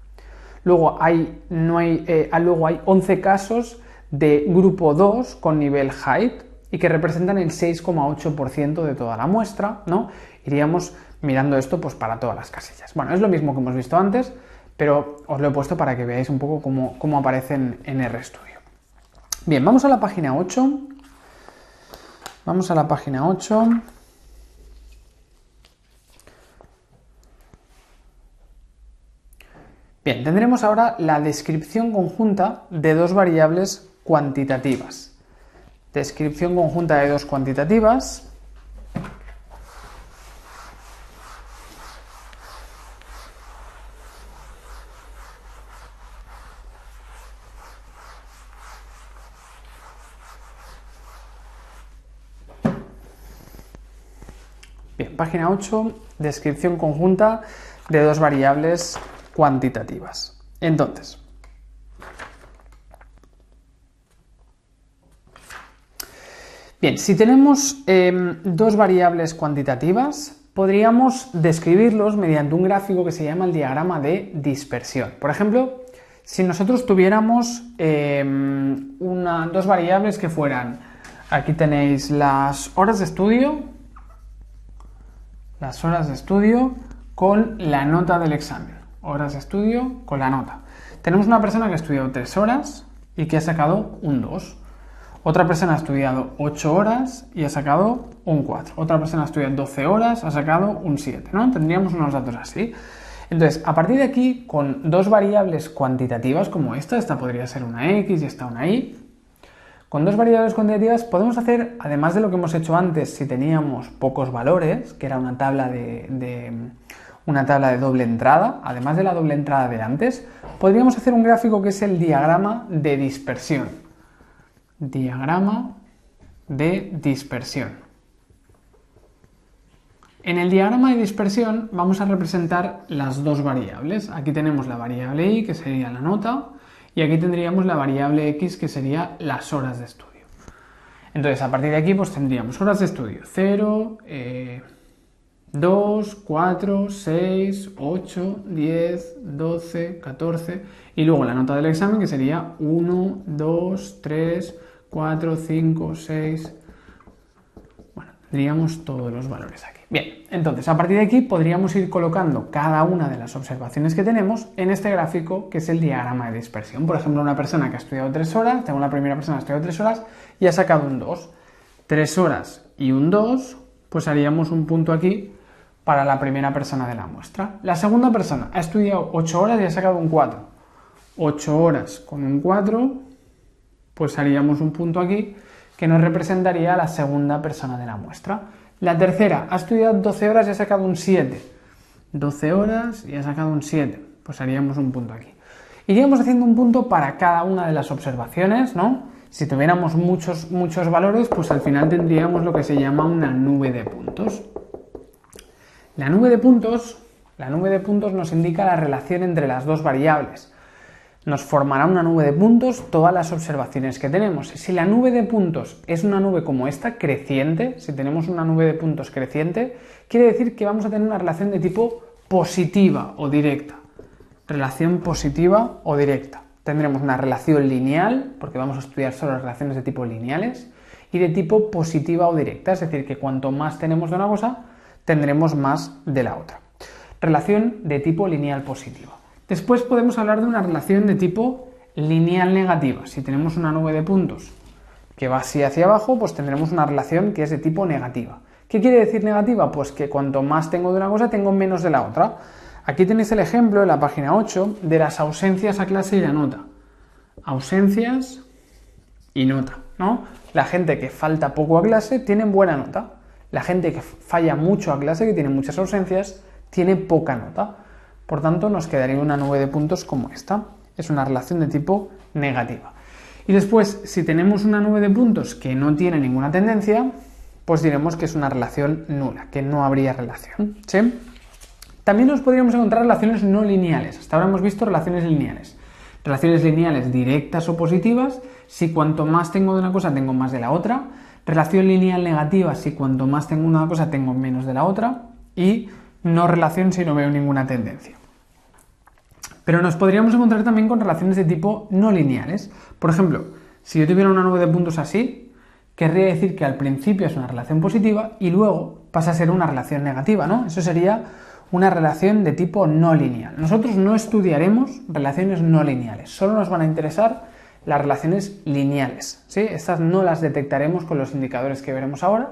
Luego hay 11 casos de grupo 2 con nivel height y que representan el 6,8% de toda la muestra, ¿no? Iríamos mirando esto pues para todas las casillas. Bueno, es lo mismo que hemos visto antes, pero os lo he puesto para que veáis un poco cómo aparecen en RStudio. Bien, vamos a la página 8. Vamos a la página 8. Bien, tendremos ahora la descripción conjunta de dos variables cuantitativas. Descripción conjunta de dos cuantitativas. Bien, página 8, descripción conjunta de dos variables cuantitativas. Entonces, bien, si tenemos dos variables cuantitativas, podríamos describirlos mediante un gráfico que se llama el diagrama de dispersión. Por ejemplo, si nosotros tuviéramos dos variables que fueran, aquí tenéis las horas de estudio, con la nota del examen. Horas de estudio con la nota. Tenemos una persona que ha estudiado 3 horas y que ha sacado un 2. Otra persona ha estudiado 8 horas y ha sacado un 4. Otra persona ha estudiado 12 horas, ha sacado un 7, ¿no? Tendríamos unos datos así. Entonces, a partir de aquí, con dos variables cuantitativas como esta podría ser una X y esta una Y, con dos variables cuantitativas podemos hacer, además de lo que hemos hecho antes, si teníamos pocos valores, que era una tabla de doble entrada, además de la doble entrada de antes, podríamos hacer un gráfico que es el diagrama de dispersión. Diagrama de dispersión. En el diagrama de dispersión vamos a representar las dos variables. Aquí tenemos la variable Y, que sería la nota, y aquí tendríamos la variable X, que sería las horas de estudio. Entonces, a partir de aquí, pues tendríamos horas de estudio 0, 2, 4, 6, 8, 10, 12, 14 y luego la nota del examen que sería 1, 2, 3, 4, 5, 6. Bueno, tendríamos todos los valores aquí. Bien, entonces a partir de aquí podríamos ir colocando cada una de las observaciones que tenemos en este gráfico que es el diagrama de dispersión. Por ejemplo, una persona que ha estudiado 3 horas, tengo la primera persona que ha estudiado 3 horas y ha sacado un 2. 3 horas y un 2, pues haríamos un punto aquí para la primera persona de la muestra. La segunda persona ha estudiado 8 horas y ha sacado un 4. 8 horas con un 4, pues haríamos un punto aquí que nos representaría a la segunda persona de la muestra. La tercera ha estudiado 12 horas y ha sacado un 7. 12 horas y ha sacado un 7, pues haríamos un punto aquí. Iríamos haciendo un punto para cada una de las observaciones, ¿no? Si tuviéramos muchos valores, pues al final tendríamos lo que se llama una nube de puntos. La nube de puntos nos indica la relación entre las dos variables. Nos formará una nube de puntos todas las observaciones que tenemos. Si la nube de puntos es una nube como esta, creciente, si tenemos una nube de puntos creciente, quiere decir que vamos a tener una relación de tipo positiva o directa. Relación positiva o directa. Tendremos una relación lineal, porque vamos a estudiar solo las relaciones de tipo lineales, y de tipo positiva o directa, es decir, que cuanto más tenemos de una cosa, tendremos más de la otra. Relación de tipo lineal positiva. Después podemos hablar de una relación de tipo lineal negativa. Si tenemos una nube de puntos que va así hacia abajo, pues tendremos una relación que es de tipo negativa. ¿Qué quiere decir negativa? Pues que cuanto más tengo de una cosa, tengo menos de la otra. Aquí tenéis el ejemplo en la página 8 de las ausencias a clase y la nota. Ausencias y nota, ¿no? La gente que falta poco a clase tiene buena nota. La gente que falla mucho a clase, que tiene muchas ausencias, tiene poca nota. Por tanto, nos quedaría una nube de puntos como esta. Es una relación de tipo negativa. Y después, si tenemos una nube de puntos que no tiene ninguna tendencia, pues diremos que es una relación nula, que no habría relación, ¿sí? También nos podríamos encontrar relaciones no lineales. Hasta ahora hemos visto relaciones lineales. Relaciones lineales directas o positivas, si cuanto más tengo de una cosa, tengo más de la otra. Relación lineal negativa si cuanto más tengo una cosa tengo menos de la otra. Y no relación si no veo ninguna tendencia. Pero nos podríamos encontrar también con relaciones de tipo no lineales. Por ejemplo, si yo tuviera una nube de puntos así, querría decir que al principio es una relación positiva y luego pasa a ser una relación negativa, ¿no? Eso sería una relación de tipo no lineal. Nosotros no estudiaremos relaciones no lineales, solo nos van a interesar las relaciones lineales, ¿sí? Estas no las detectaremos con los indicadores que veremos ahora,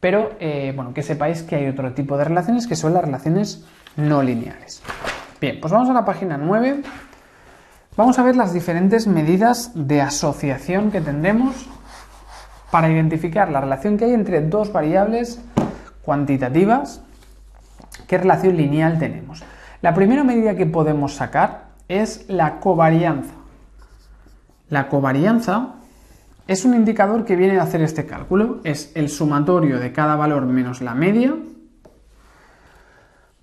pero bueno, que sepáis que hay otro tipo de relaciones que son las relaciones no lineales. Bien, pues vamos a la página 9. Vamos a ver las diferentes medidas de asociación que tendremos para identificar la relación que hay entre dos variables cuantitativas. ¿Qué relación lineal tenemos? La primera medida que podemos sacar es la covarianza. La covarianza es un indicador que viene a hacer este cálculo. Es el sumatorio de cada valor menos la media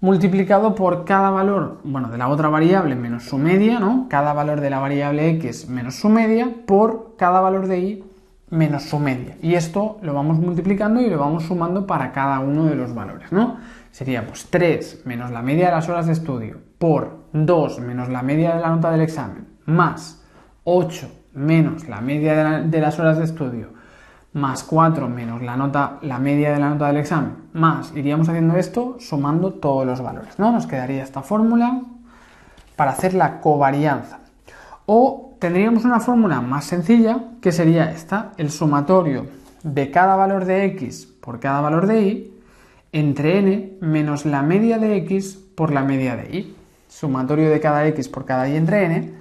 multiplicado por cada valor, bueno, de la otra variable menos su media, ¿no? Cada valor de la variable x menos su media por cada valor de y menos su media. Y esto lo vamos multiplicando y lo vamos sumando para cada uno de los valores, ¿no? Sería pues 3 menos la media de las horas de estudio por 2 menos la media de la nota del examen más 8 menos la media de las horas de estudio más 4 menos la media de la nota del examen, más, iríamos haciendo esto sumando todos los valores, ¿no? Nos quedaría esta fórmula para hacer la covarianza. O tendríamos una fórmula más sencilla, que sería esta, el sumatorio de cada valor de x por cada valor de y, entre n menos la media de x por la media de y. Sumatorio de cada x por cada y entre n,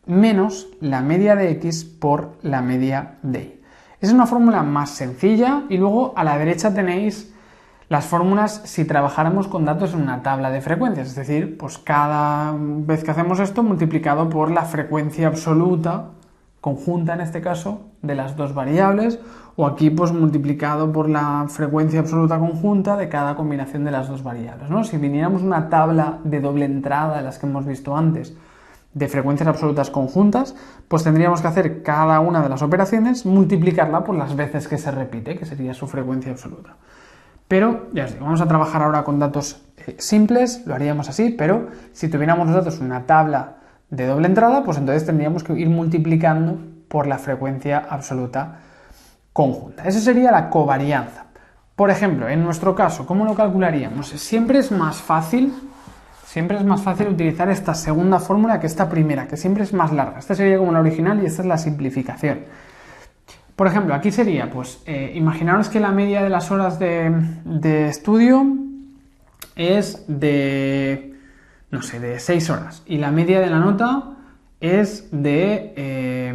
menos la media de x por la media de y. Es una fórmula más sencilla y luego a la derecha tenéis las fórmulas si trabajáramos con datos en una tabla de frecuencias, es decir, pues cada vez que hacemos esto multiplicado por la frecuencia absoluta, conjunta en este caso, de las dos variables, o aquí pues multiplicado por la frecuencia absoluta conjunta de cada combinación de las dos variables, ¿no? Si viniéramos una tabla de doble entrada de las que hemos visto antes, de frecuencias absolutas conjuntas, pues tendríamos que hacer cada una de las operaciones, multiplicarla por las veces que se repite, que sería su frecuencia absoluta. Pero, ya os digo, vamos a trabajar ahora con datos simples, lo haríamos así, pero si tuviéramos los datos en una tabla de doble entrada, pues entonces tendríamos que ir multiplicando por la frecuencia absoluta conjunta. Eso sería la covarianza. Por ejemplo, en nuestro caso, ¿cómo lo calcularíamos? Siempre es más fácil utilizar esta segunda fórmula que esta primera, que siempre es más larga. Esta sería como la original y esta es la simplificación. Por ejemplo, aquí sería, pues, imaginaros que la media de las horas de estudio es de, no sé, de 6 horas. Y la media de la nota es de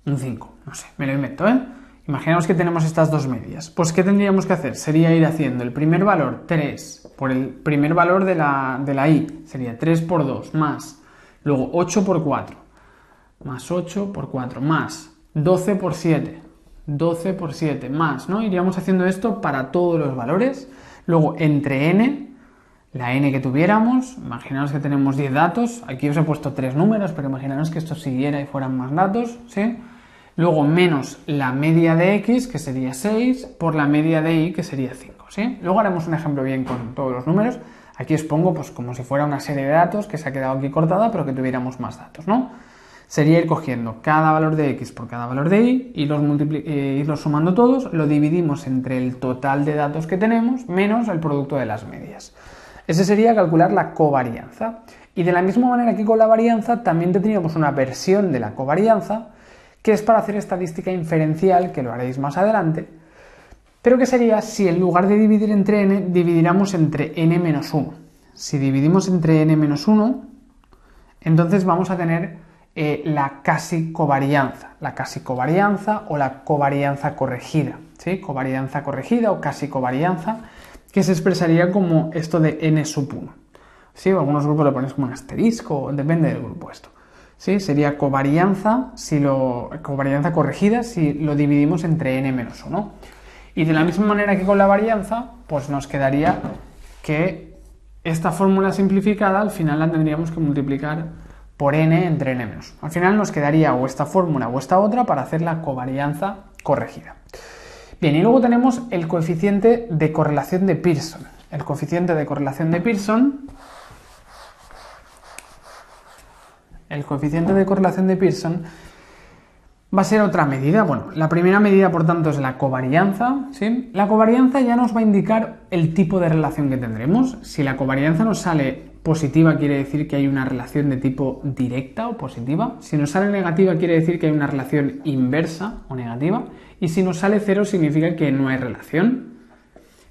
un 5. No sé, me lo invento, ¿eh? Imaginaos que tenemos estas dos medias. Pues, ¿qué tendríamos que hacer? Sería ir haciendo el primer valor 3 por el primer valor de la y. Sería 3 por 2 más, luego 8 por 4, más 8 por 4, más 12 por 7, 12 por 7, más, ¿no? Iríamos haciendo esto para todos los valores. Luego, entre n, la n que tuviéramos, imaginaos que tenemos 10 datos. Aquí os he puesto 3 números, pero imaginaos que esto siguiera y fueran más datos, ¿sí? Luego menos la media de x, que sería 6, por la media de y, que sería 5, ¿sí? Luego haremos un ejemplo bien con todos los números. Aquí os pongo pues como si fuera una serie de datos que se ha quedado aquí cortada, pero que tuviéramos más datos, ¿no? Sería ir cogiendo cada valor de x por cada valor de y, irlos sumando todos, lo dividimos entre el total de datos que tenemos, menos el producto de las medias. Ese sería calcular la covarianza. Y de la misma manera que con la varianza, también tendríamos una versión de la covarianza, que es para hacer estadística inferencial, que lo haréis más adelante, pero que sería si en lugar de dividir entre n, dividiéramos entre n menos 1. Si dividimos entre n menos 1, entonces vamos a tener la casi covarianza o la covarianza corregida, ¿sí? Covarianza corregida o casi covarianza, que se expresaría como esto de n sub 1. ¿Sí? Algunos grupos lo ponéis como un asterisco, depende del grupo esto. ¿Sí? Sería covarianza corregida si lo dividimos entre n menos 1. Y de la misma manera que con la varianza, pues nos quedaría que esta fórmula simplificada al final la tendríamos que multiplicar por n entre n menos 1. Al final nos quedaría o esta fórmula o esta otra para hacer la covarianza corregida. Bien, y luego tenemos el coeficiente de correlación de Pearson. El coeficiente de correlación de Pearson va a ser otra medida. Bueno, la primera medida, por tanto, es la covarianza, ¿sí? La covarianza ya nos va a indicar el tipo de relación que tendremos. Si la covarianza nos sale positiva, quiere decir que hay una relación de tipo directa o positiva. Si nos sale negativa, quiere decir que hay una relación inversa o negativa. Y si nos sale cero, significa que no hay relación.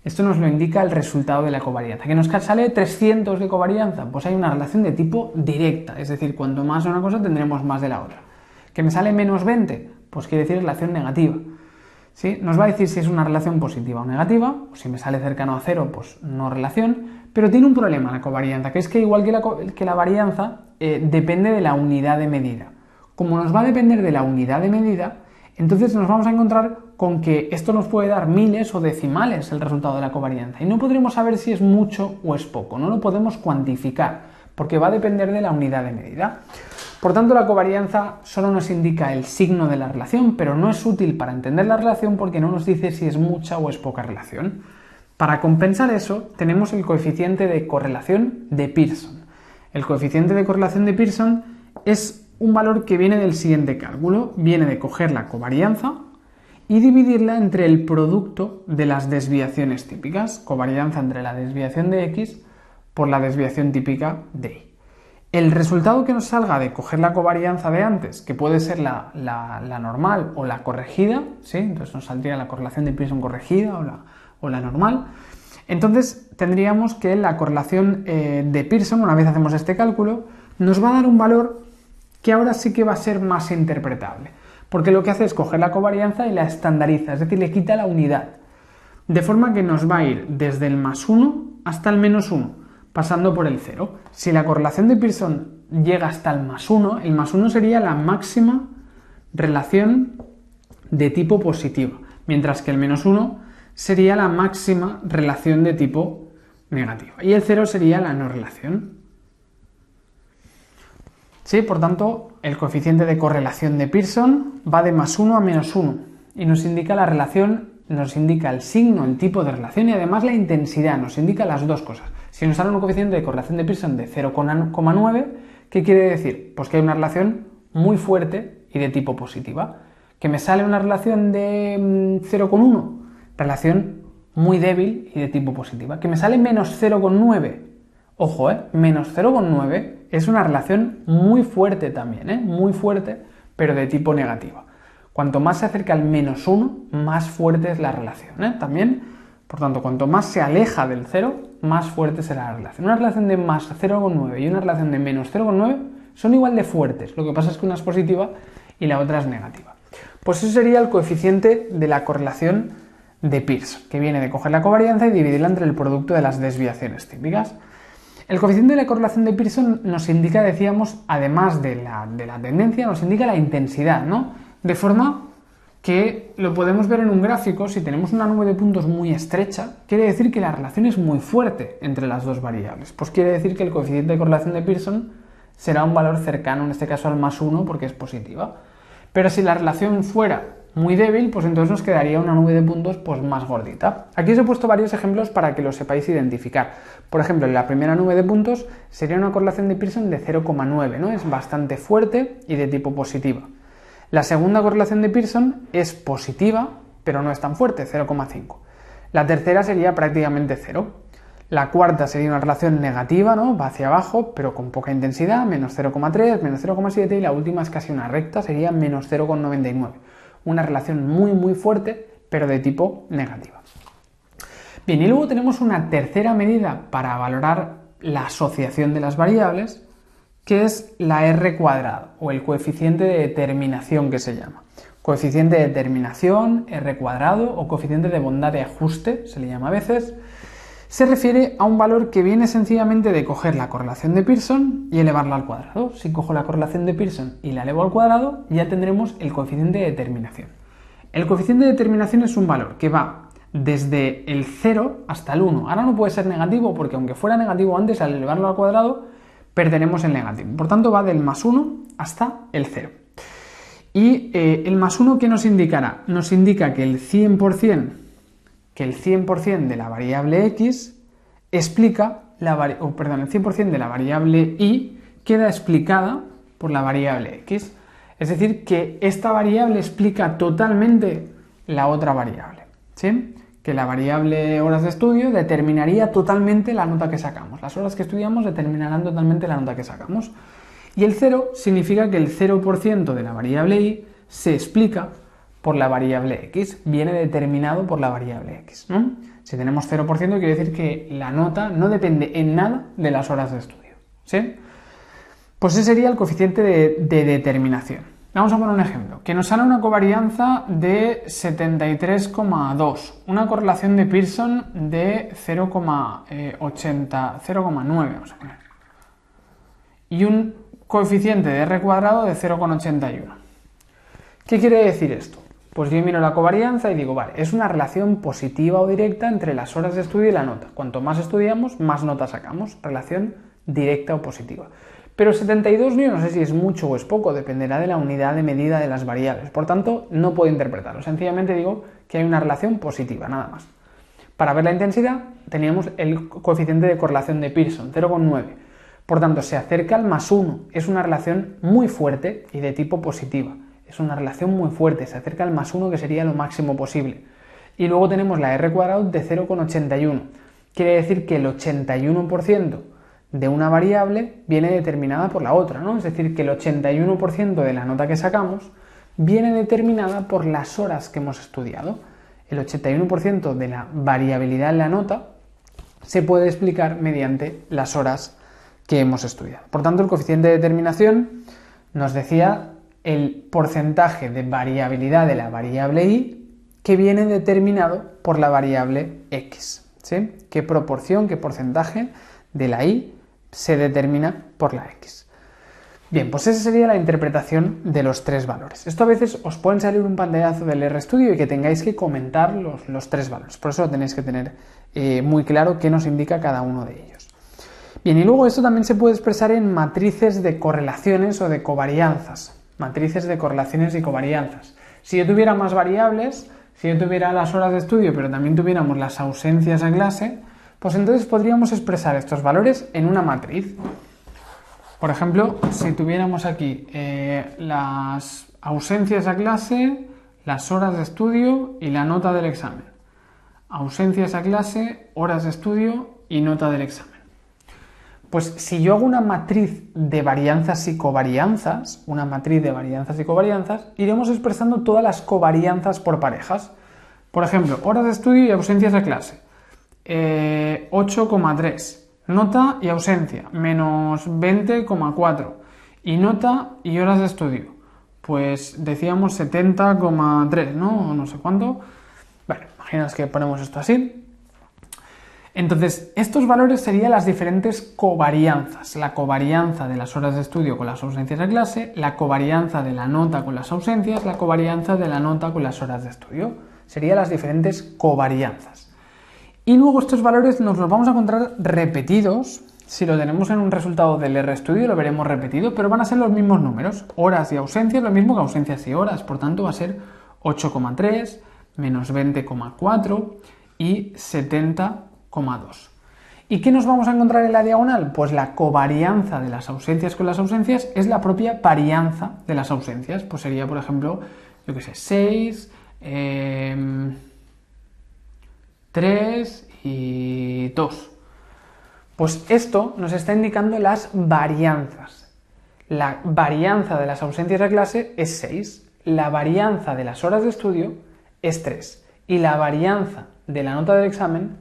Esto nos lo indica el resultado de la covarianza. ¿Que nos sale 300 de covarianza? Pues hay una relación de tipo directa. Es decir, cuanto más de una cosa, tendremos más de la otra. ¿Que me sale menos 20? Pues quiere decir relación negativa. ¿Sí? Nos va a decir si es una relación positiva o negativa, o si me sale cercano a cero, pues no relación, pero tiene un problema la covarianza, que es que igual que la varianza, depende de la unidad de medida. Como nos va a depender de la unidad de medida, entonces nos vamos a encontrar con que esto nos puede dar miles o decimales el resultado de la covarianza, y no podremos saber si es mucho o es poco, no lo podemos cuantificar, porque va a depender de la unidad de medida. Por tanto, la covarianza solo nos indica el signo de la relación, pero no es útil para entender la relación porque no nos dice si es mucha o es poca relación. Para compensar eso, tenemos el coeficiente de correlación de Pearson. El coeficiente de correlación de Pearson es un valor que viene del siguiente cálculo. Viene de coger la covarianza y dividirla entre el producto de las desviaciones típicas. Covarianza entre la desviación de X por la desviación típica de Y. El resultado que nos salga de coger la covarianza de antes, que puede ser la normal o la corregida, ¿sí? Entonces nos saldría la correlación de Pearson corregida o la normal. Entonces tendríamos que la correlación de Pearson, una vez hacemos este cálculo, nos va a dar un valor que ahora sí que va a ser más interpretable, porque lo que hace es coger la covarianza y la estandariza, es decir, le quita la unidad, de forma que nos va a ir desde el más 1 hasta el menos 1. Pasando por el 0. Si la correlación de Pearson llega hasta el más 1, el más 1 sería la máxima relación de tipo positiva, mientras que el menos 1 sería la máxima relación de tipo negativa. Y el 0 sería la no relación. Sí, por tanto, el coeficiente de correlación de Pearson va de más 1 a menos 1 y nos indica la relación, nos indica el signo, el tipo de relación y además la intensidad, nos indica las dos cosas. Si nos sale un coeficiente de correlación de Pearson de 0,9, ¿qué quiere decir? Pues que hay una relación muy fuerte y de tipo positiva. ¿Que me sale una relación de 0,1? Relación muy débil y de tipo positiva. ¿Que me sale menos 0,9? Ojo, menos 0,9 es una relación muy fuerte también, muy fuerte, pero de tipo negativa. Cuanto más se acerca al menos 1, más fuerte es la relación, también. Por tanto, cuanto más se aleja del 0, más fuerte será la relación. Una relación de más 0,9 y una relación de menos 0,9 son igual de fuertes. Lo que pasa es que una es positiva y la otra es negativa. Pues eso sería el coeficiente de la correlación de Pearson, que viene de coger la covarianza y dividirla entre el producto de las desviaciones típicas. El coeficiente de la correlación de Pearson nos indica, decíamos, además de la tendencia, nos indica la intensidad, ¿no? De forma que lo podemos ver en un gráfico. Si tenemos una nube de puntos muy estrecha, quiere decir que la relación es muy fuerte entre las dos variables. Pues quiere decir que el coeficiente de correlación de Pearson será un valor cercano, en este caso al más 1, porque es positiva. Pero si la relación fuera muy débil, pues entonces nos quedaría una nube de puntos pues más gordita. Aquí os he puesto varios ejemplos para que lo sepáis identificar. Por ejemplo, en la primera nube de puntos sería una correlación de Pearson de 0,9, ¿no? Es bastante fuerte y de tipo positiva. La segunda correlación de Pearson es positiva, pero no es tan fuerte, 0,5. La tercera sería prácticamente 0. La cuarta sería una relación negativa, ¿no? Va hacia abajo, pero con poca intensidad, menos 0,3, menos 0,7, y la última es casi una recta, sería menos 0,99. Una relación muy muy fuerte, pero de tipo negativa. Bien, y luego tenemos una tercera medida para valorar la asociación de las variables, que es la R cuadrado, o el coeficiente de determinación que se llama. Coeficiente de determinación, R cuadrado, o coeficiente de bondad de ajuste, se le llama a veces, se refiere a un valor que viene sencillamente de coger la correlación de Pearson y elevarla al cuadrado. Si cojo la correlación de Pearson y la elevo al cuadrado, ya tendremos el coeficiente de determinación. El coeficiente de determinación es un valor que va desde el 0 hasta el 1. Ahora no puede ser negativo porque aunque fuera negativo antes al elevarlo al cuadrado, pero tenemos el negativo. Por tanto, va del más 1 hasta el 0. Y el más 1, ¿qué nos indicará? Nos indica que el 100% de la variable x explica el 100% de la variable y queda explicada por la variable x. Es decir, que esta variable explica totalmente la otra variable, ¿sí? Que la variable horas de estudio determinaría totalmente la nota que sacamos. Las horas que estudiamos determinarán totalmente la nota que sacamos. Y el 0 significa que el 0% de la variable y se explica por la variable x, viene determinado por la variable x, ¿no? Si tenemos 0% quiere decir que la nota no depende en nada de las horas de estudio, ¿sí? Pues ese sería el coeficiente de determinación. Vamos a poner un ejemplo, que nos sale una covarianza de 73,2, una correlación de Pearson de 0,9, vamos a poner, y un coeficiente de R cuadrado de 0,81. ¿Qué quiere decir esto? Pues yo miro la covarianza y digo, vale, es una relación positiva o directa entre las horas de estudio y la nota. Cuanto más estudiamos, más notas sacamos. Relación directa o positiva. Pero 72 yo no sé si es mucho o es poco, dependerá de la unidad de medida de las variables. Por tanto, no puedo interpretarlo. Sencillamente digo que hay una relación positiva, nada más. Para ver la intensidad, teníamos el coeficiente de correlación de Pearson, 0,9. Por tanto, se acerca al más 1. Es una relación muy fuerte y de tipo positiva. Es una relación muy fuerte, se acerca al más 1, que sería lo máximo posible. Y luego tenemos la R cuadrado de 0,81. Quiere decir que el 81% de una variable viene determinada por la otra, ¿no? Es decir, que el 81% de la nota que sacamos viene determinada por las horas que hemos estudiado. El 81% de la variabilidad en la nota se puede explicar mediante las horas que hemos estudiado. Por tanto, el coeficiente de determinación nos decía el porcentaje de variabilidad de la variable y que viene determinado por la variable x, ¿sí? ¿Qué proporción, qué porcentaje de la y se determina por la x? Bien, pues esa sería la interpretación de los tres valores. Esto a veces os pueden salir un pantallazo del RStudio y que tengáis que comentar los tres valores. Por eso tenéis que tener muy claro qué nos indica cada uno de ellos. Bien, y luego esto también se puede expresar en matrices de correlaciones o de covarianzas. Matrices de correlaciones y covarianzas. Si yo tuviera más variables, si yo tuviera las horas de estudio, pero también tuviéramos las ausencias a clase, pues entonces podríamos expresar estos valores en una matriz. Por ejemplo, si tuviéramos aquí las ausencias a clase, las horas de estudio y la nota del examen. Ausencias a clase, horas de estudio y nota del examen. Pues si yo hago una matriz de varianzas y covarianzas, iremos expresando todas las covarianzas por parejas. Por ejemplo, horas de estudio y ausencias a clase. 8,3. Nota y ausencia, menos 20,4. Y nota y horas de estudio, pues decíamos 70,3, ¿no? No sé cuánto. Bueno, imaginaos que ponemos esto así. Entonces, estos valores serían las diferentes covarianzas. La covarianza de las horas de estudio con las ausencias de clase, la covarianza de la nota con las ausencias, la covarianza de la nota con las horas de estudio. Serían las diferentes covarianzas. Y luego estos valores nos los vamos a encontrar repetidos. Si lo tenemos en un resultado del RStudio lo veremos repetido, pero van a ser los mismos números. Horas y ausencias, lo mismo que ausencias y horas. Por tanto, va a ser 8,3, menos 20,4 y 70,2. ¿Y qué nos vamos a encontrar en la diagonal? Pues la covarianza de las ausencias con las ausencias es la propia varianza de las ausencias. Pues sería, por ejemplo, yo qué sé, 6, 3 y 2. Pues esto nos está indicando las varianzas. La varianza de las ausencias de clase es 6, la varianza de las horas de estudio es 3 y la varianza de la nota del examen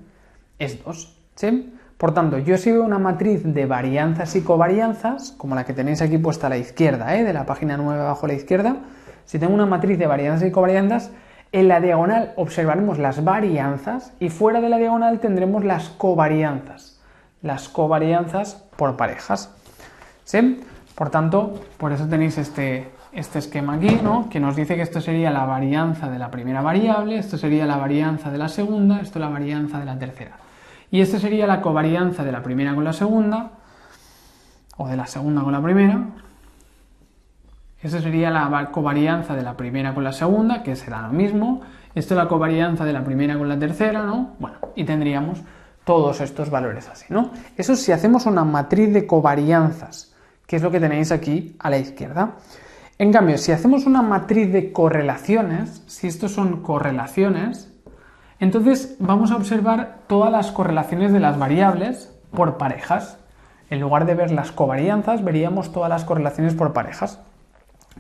es 2, ¿sí? Por tanto, yo sigo una matriz de varianzas y covarianzas, como la que tenéis aquí puesta a la izquierda, de la página 9 abajo a la izquierda. Si tengo una matriz de varianzas y covarianzas, en la diagonal observaremos las varianzas y fuera de la diagonal tendremos las covarianzas por parejas, ¿sí? Por tanto, por eso tenéis este esquema aquí, ¿no? Que nos dice que esto sería la varianza de la primera variable, esto sería la varianza de la segunda, esto la varianza de la tercera. Y esto sería la covarianza de la primera con la segunda, o de la segunda con la primera. Esa sería la covarianza de la primera con la segunda, que será lo mismo. Esto es la covarianza de la primera con la tercera, ¿no? Bueno, y tendríamos todos estos valores así, ¿no? Eso si hacemos una matriz de covarianzas, que es lo que tenéis aquí a la izquierda. En cambio, si hacemos una matriz de correlaciones, si estos son correlaciones, entonces vamos a observar todas las correlaciones de las variables por parejas. En lugar de ver las covarianzas, veríamos todas las correlaciones por parejas.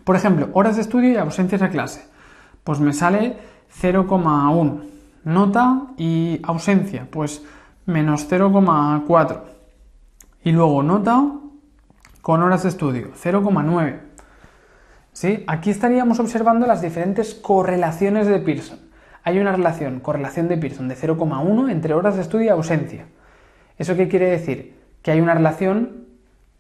Por ejemplo, horas de estudio y ausencias a clase. Pues me sale 0,1. Nota y ausencia, pues menos 0,4. Y luego nota con horas de estudio, 0,9. ¿Sí? Aquí estaríamos observando las diferentes correlaciones de Pearson. Hay una correlación de Pearson de 0,1 entre horas de estudio y ausencia. ¿Eso qué quiere decir? Que hay una relación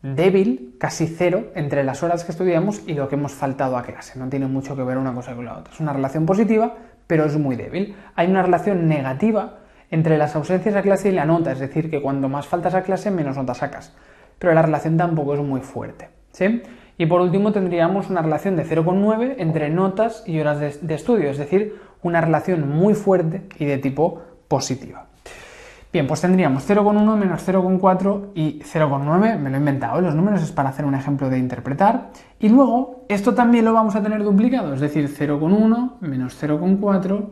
débil, casi cero, entre las horas que estudiamos y lo que hemos faltado a clase. No tiene mucho que ver una cosa con la otra. Es una relación positiva, pero es muy débil. Hay una relación negativa entre las ausencias a clase y la nota, es decir, que cuando más faltas a clase, menos nota sacas. Pero la relación tampoco es muy fuerte, ¿sí? Y por último tendríamos una relación de 0,9 entre notas y horas de estudio, es decir, una relación muy fuerte y de tipo positiva. Bien, pues tendríamos 0,1 menos 0,4 y 0,9, me lo he inventado, los números es para hacer un ejemplo de interpretar. Y luego, esto también lo vamos a tener duplicado, es decir, 0,1 menos 0,4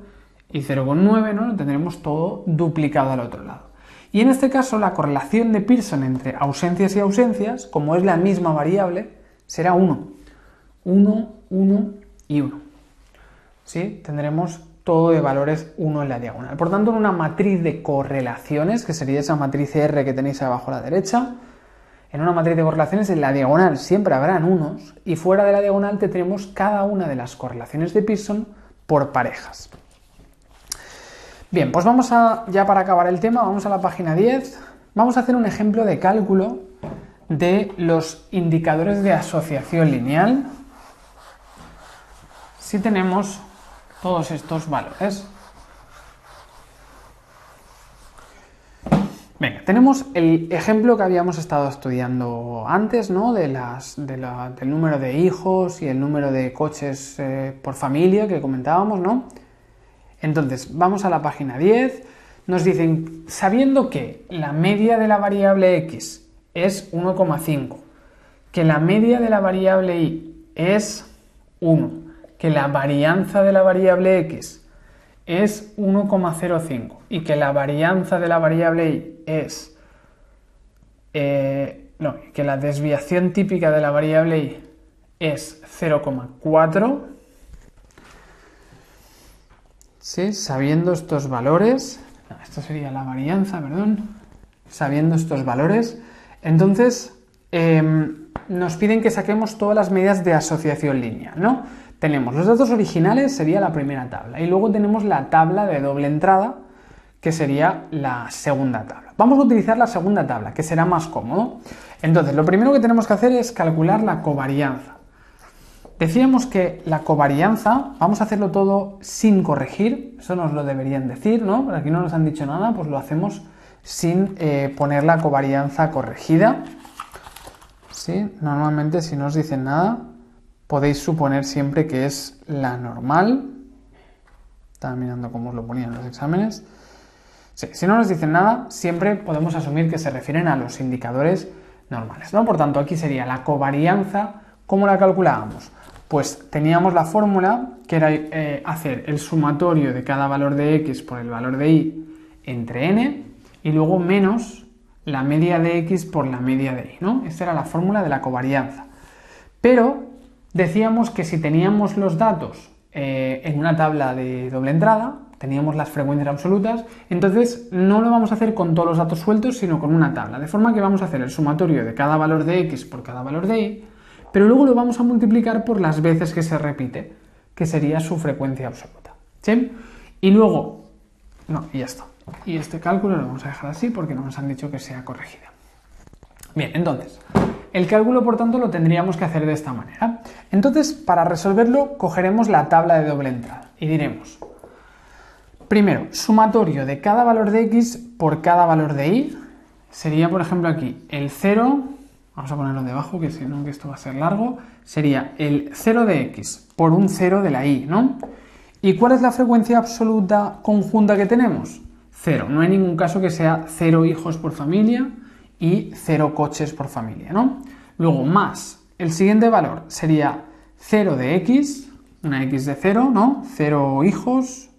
y 0,9, ¿no? Lo tendremos todo duplicado al otro lado. Y en este caso, la correlación de Pearson entre ausencias y ausencias, como es la misma variable, será 1. 1, 1 y 1. ¿Sí? Tendremos todo de valores 1 en la diagonal. Por tanto, en una matriz de correlaciones, que sería esa matriz R que tenéis abajo a la derecha, en una matriz de correlaciones en la diagonal siempre habrán unos y fuera de la diagonal tendremos cada una de las correlaciones de Pearson por parejas. Bien, pues vamos ya para acabar el tema, vamos a la página 10. Vamos a hacer un ejemplo de cálculo de los indicadores de asociación lineal si tenemos todos estos valores. Venga, tenemos el ejemplo que habíamos estado estudiando antes, ¿no? Del número de hijos y el número de coches por familia que comentábamos, ¿no? Entonces, vamos a la página 10, nos dicen, sabiendo que la media de la variable x es 1,5, que la media de la variable y es 1, que la varianza de la variable x es 1,05 y que la varianza de la variable y es... que la desviación típica de la variable y es 0,4, ¿sí? Sabiendo estos valores, esto sería la varianza, perdón, sabiendo estos valores, entonces nos piden que saquemos todas las medidas de asociación lineal, ¿no? Tenemos los datos originales, sería la primera tabla, y luego tenemos la tabla de doble entrada, que sería la segunda tabla. Vamos a utilizar la segunda tabla, que será más cómodo. Entonces, lo primero que tenemos que hacer es calcular la covarianza. Decíamos que la covarianza, vamos a hacerlo todo sin corregir, eso nos lo deberían decir, ¿no? Pero aquí no nos han dicho nada, pues lo hacemos sin poner la covarianza corregida. ¿Sí? Normalmente si no os dicen nada, podéis suponer siempre que es la normal. Estaba mirando cómo os lo ponían en los exámenes. Sí, si no nos dicen nada, siempre podemos asumir que se refieren a los indicadores normales, ¿no? Por tanto, aquí sería la covarianza. ¿Cómo la calculábamos? Pues teníamos la fórmula que era hacer el sumatorio de cada valor de x por el valor de y entre n y luego menos la media de x por la media de y, ¿no? Esta era la fórmula de la covarianza. Pero decíamos que si teníamos los datos en una tabla de doble entrada, teníamos las frecuencias absolutas, entonces no lo vamos a hacer con todos los datos sueltos, sino con una tabla, de forma que vamos a hacer el sumatorio de cada valor de x por cada valor de y, pero luego lo vamos a multiplicar por las veces que se repite, que sería su frecuencia absoluta, ¿sí? Y luego, y ya está. Y este cálculo lo vamos a dejar así porque no nos han dicho que sea corregida. Bien, entonces, el cálculo, por tanto, lo tendríamos que hacer de esta manera. Entonces, para resolverlo, cogeremos la tabla de doble entrada y diremos, primero, sumatorio de cada valor de x por cada valor de y, sería, por ejemplo, aquí el 0 vamos a ponerlo debajo, que si no, que esto va a ser largo, sería el 0 de x por un 0 de la y, ¿no? ¿Y cuál es la frecuencia absoluta conjunta que tenemos? 0. No hay ningún caso que sea 0 hijos por familia y 0 coches por familia, ¿no? Luego, más, el siguiente valor sería 0 de x, una x de 0, ¿no? 0 hijos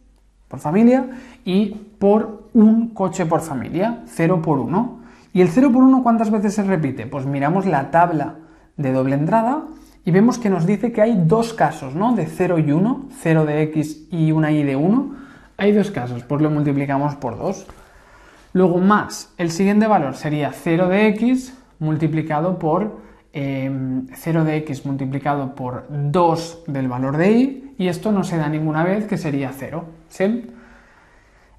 por familia y por un coche por familia, 0 por 1. ¿Y el 0 por 1 cuántas veces se repite? Pues miramos la tabla de doble entrada y vemos que nos dice que hay dos casos, ¿no? De 0 y 1, 0 de x y una y de 1. Hay dos casos, pues lo multiplicamos por 2. Luego más, el siguiente valor sería 0 de x multiplicado por 0 de x multiplicado por 2 del valor de y, y esto no se da ninguna vez, que sería 0, ¿sí?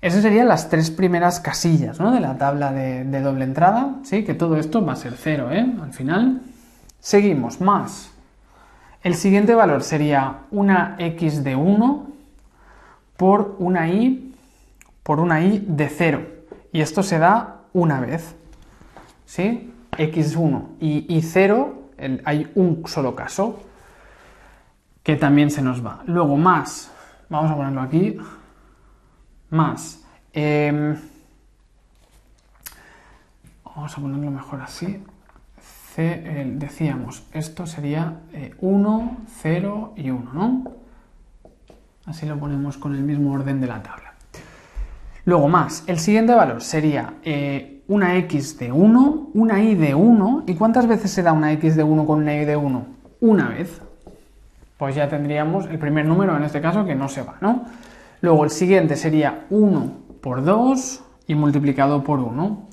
Esas serían las tres primeras casillas, ¿no? De la tabla de doble entrada, ¿sí? Que todo esto va a ser 0, Al final. Seguimos, más. El siguiente valor sería una x de 1 por una y de 0. Y esto se da una vez, ¿sí? x1 y 0, hay un solo caso que también se nos va. Luego más, vamos a ponerlo aquí, más, vamos a ponerlo mejor así, decíamos, esto sería 1, 0 y 1, ¿no? Así lo ponemos con el mismo orden de la tabla. Luego más, el siguiente valor sería una x de 1, una y de 1. ¿Y cuántas veces se da una x de 1 con una y de 1? Una vez. Pues ya tendríamos el primer número, en este caso, que no se va, ¿no? Luego el siguiente sería 1 por 2 y multiplicado por 1.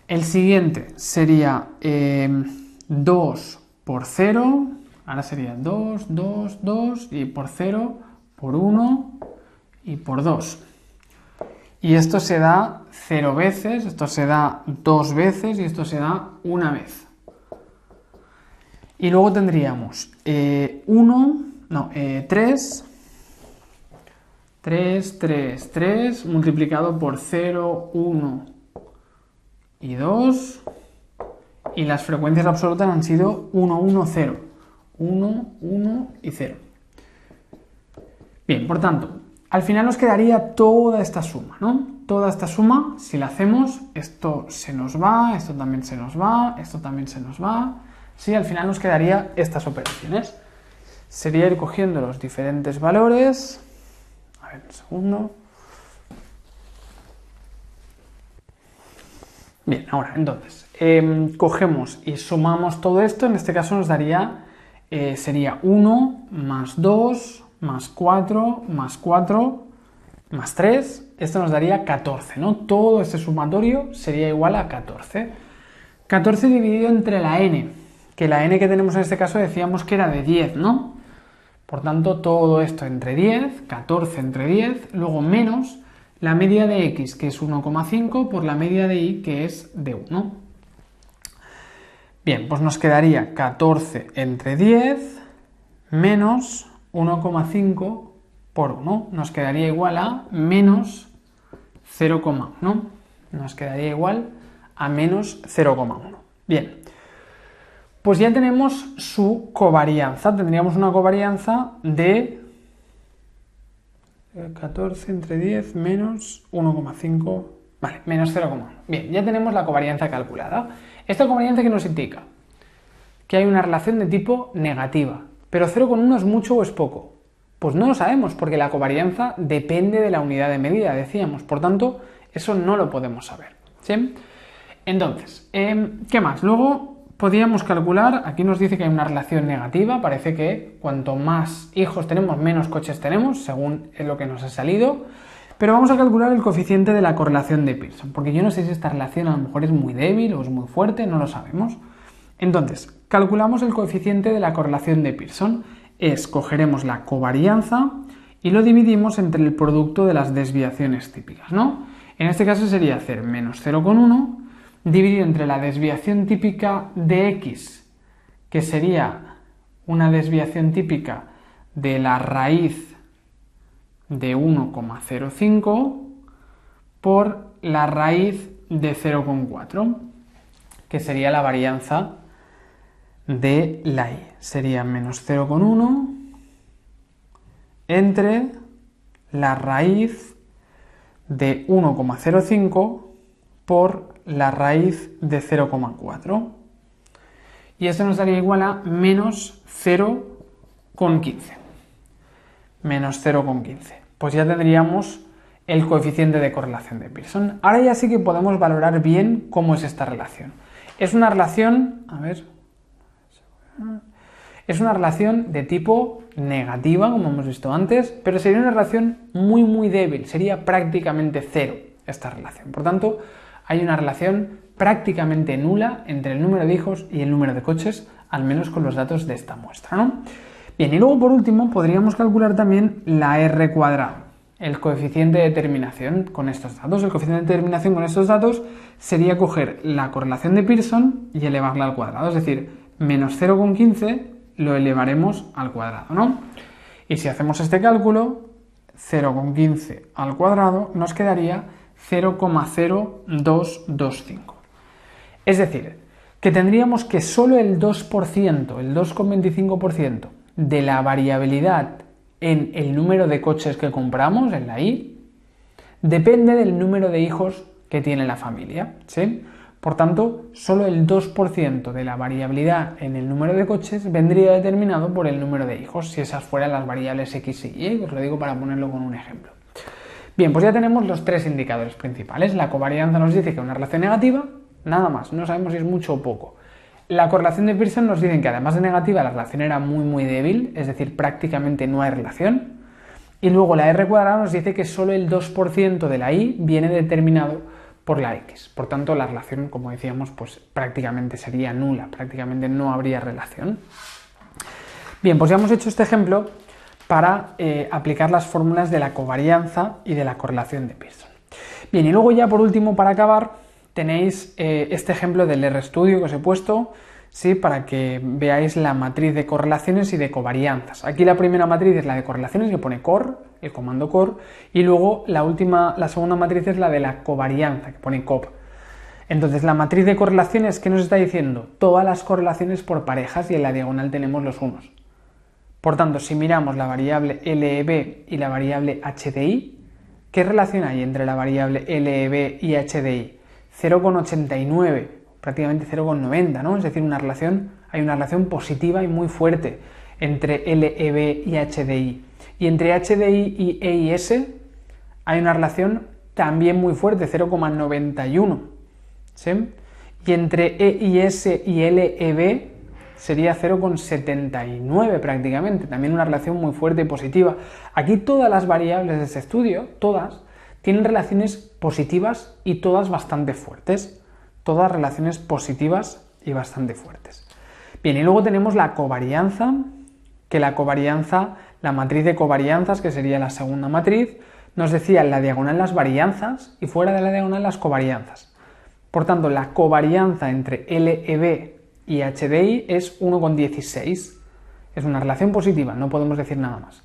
El siguiente sería 2 por 0. Ahora sería 2, 2, 2 y por 0, por 1 y por 2. Y esto se da 0 veces, esto se da 2 veces y esto se da una vez. Y luego tendríamos 3, 3, 3, 3 multiplicado por 0, 1 y 2. Y las frecuencias absolutas han sido 1, 1, 0. 1, 1 y 0. Bien, por tanto, al final nos quedaría toda esta suma, ¿no? Toda esta suma, si la hacemos, esto se nos va, esto también se nos va, esto también se nos va. Sí, al final nos quedaría estas operaciones. Sería ir cogiendo los diferentes valores. A ver, un segundo. Bien, ahora, entonces, cogemos y sumamos todo esto. En este caso nos daría, sería 1 más 2 más 4 más 4 más 3. Esto nos daría 14, ¿no? Todo este sumatorio sería igual a 14. 14 dividido entre la n, que la n que tenemos en este caso decíamos que era de 10, ¿no? Por tanto, todo esto entre 10, 14 entre 10, luego menos la media de x, que es 1,5, por la media de y, que es de 1. Bien, pues nos quedaría 14 entre 10 menos 1,5 por 1. Nos quedaría igual a menos 0,1. Nos quedaría igual a menos 0,1. Bien, pues ya tenemos su covarianza. Tendríamos una covarianza de 14 entre 10 menos 1,5, vale, menos 0,1. Bien, ya tenemos la covarianza calculada. ¿Esta covarianza qué nos indica? Que hay una relación de tipo negativa. ¿Pero 0,1 es mucho o es poco? Pues no lo sabemos, porque la covarianza depende de la unidad de medida, decíamos. Por tanto, eso no lo podemos saber, ¿sí? Entonces, ¿qué más? Luego podríamos calcular, aquí nos dice que hay una relación negativa, parece que cuanto más hijos tenemos, menos coches tenemos, según lo que nos ha salido, pero vamos a calcular el coeficiente de la correlación de Pearson, porque yo no sé si esta relación a lo mejor es muy débil o es muy fuerte, no lo sabemos. Entonces, calculamos el coeficiente de la correlación de Pearson. Cogeremos la covarianza y lo dividimos entre el producto de las desviaciones típicas, ¿no? En este caso sería hacer menos 0,1 dividido entre la desviación típica de x, que sería una desviación típica de la raíz de 1,05 por la raíz de 0,4, que sería la varianza de la y. Sería menos 0,1 entre la raíz de 1,05 por la raíz de 0,4. Y esto nos daría igual a menos 0,15. Menos 0,15. Pues ya tendríamos el coeficiente de correlación de Pearson. Ahora ya sí que podemos valorar bien cómo es esta relación. Es una relación, es una relación de tipo negativa, como hemos visto antes, pero sería una relación muy débil, sería prácticamente cero esta relación. Por tanto, hay una relación prácticamente nula entre el número de hijos y el número de coches, al menos con los datos de esta muestra, ¿no? Bien, y luego por último podríamos calcular también la R cuadrada, el coeficiente de determinación con estos datos. El coeficiente de determinación con estos datos sería coger la correlación de Pearson y elevarla al cuadrado, es decir, menos 0,15 lo elevaremos al cuadrado, ¿no? Y si hacemos este cálculo, 0,15 al cuadrado nos quedaría 0,0225. Es decir, que tendríamos que solo el 2%, el 2,25% de la variabilidad en el número de coches que compramos, en la y, depende del número de hijos que tiene la familia, ¿sí? Por tanto, solo el 2% de la variabilidad en el número de coches vendría determinado por el número de hijos, si esas fueran las variables x y y, os lo digo para ponerlo con un ejemplo. Bien, pues ya tenemos los tres indicadores principales. La covarianza nos dice que es una relación negativa, nada más, no sabemos si es mucho o poco. La correlación de Pearson nos dice que además de negativa la relación era muy débil, es decir, prácticamente no hay relación. Y luego la R cuadrada nos dice que solo el 2% de la y viene determinado por la x. Por tanto, la relación, como decíamos, pues prácticamente sería nula, prácticamente no habría relación. Bien, pues ya hemos hecho este ejemplo para aplicar las fórmulas de la covarianza y de la correlación de Pearson. Bien, y luego ya por último, para acabar, tenéis este ejemplo del RStudio que os he puesto, ¿sí? Para que veáis la matriz de correlaciones y de covarianzas. Aquí la primera matriz es la de correlaciones, que pone cor, el comando cor, y luego la segunda matriz es la de la covarianza, que pone cop. Entonces la matriz de correlaciones, ¿qué nos está diciendo? Todas las correlaciones por parejas, y en la diagonal tenemos los unos. Por tanto, si miramos la variable LEB y la variable HDI, ¿qué relación hay entre la variable LEB y HDI? 0,89, prácticamente 0,90, ¿no? Es decir, hay una relación positiva y muy fuerte entre LEB y HDI. Y entre HDI y EIS hay una relación también muy fuerte, 0,91, ¿sí? Y entre EIS y LEB sería 0,79 prácticamente, también una relación muy fuerte y positiva. Aquí todas las variables de este estudio, todas, tienen relaciones positivas y todas bastante fuertes. Todas relaciones positivas y bastante fuertes. Bien, y luego tenemos la covarianza, que la matriz de covarianzas, que sería la segunda matriz, nos decía en la diagonal las varianzas y fuera de la diagonal las covarianzas. Por tanto, la covarianza entre LEB y HDI es 1,16. Es una relación positiva, no podemos decir nada más.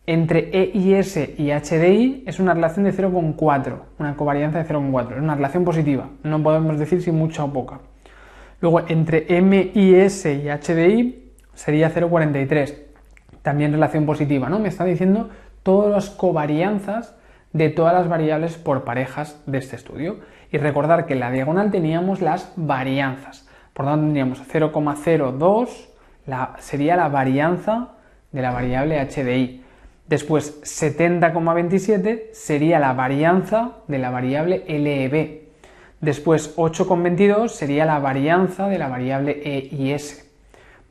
Entre EIS y HDI es una relación de 0,4, una covarianza de 0,4, es una relación positiva, no podemos decir si mucha o poca. Luego, entre MIS y HDI sería 0,43, también relación positiva, ¿no? Me está diciendo todas las covarianzas de todas las variables por parejas de este estudio. Y recordar que en la diagonal teníamos las varianzas, por lo tanto tendríamos 0,02, sería la varianza de la variable HDI. Después 70,27 sería la varianza de la variable LEB. Después 8,22 sería la varianza de la variable EIS.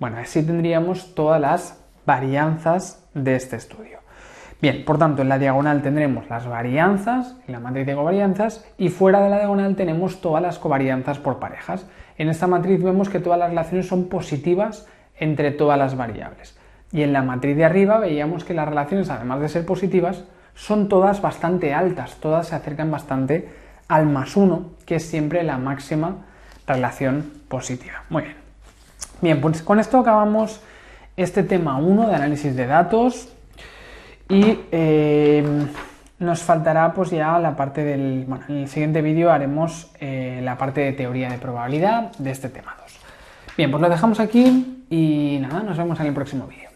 Bueno, así tendríamos todas las varianzas de este estudio. Bien, por tanto, en la diagonal tendremos las varianzas, en la matriz de covarianzas, y fuera de la diagonal tenemos todas las covarianzas por parejas. En esta matriz vemos que todas las relaciones son positivas entre todas las variables. Y en la matriz de arriba veíamos que las relaciones, además de ser positivas, son todas bastante altas, todas se acercan bastante al +1, que es siempre la máxima relación positiva. Muy bien. Bien, pues con esto acabamos este tema 1 de análisis de datos y nos faltará pues ya la parte del... Bueno, en el siguiente vídeo haremos la parte de teoría de probabilidad de este tema 2. Bien, pues lo dejamos aquí y nada, nos vemos en el próximo vídeo.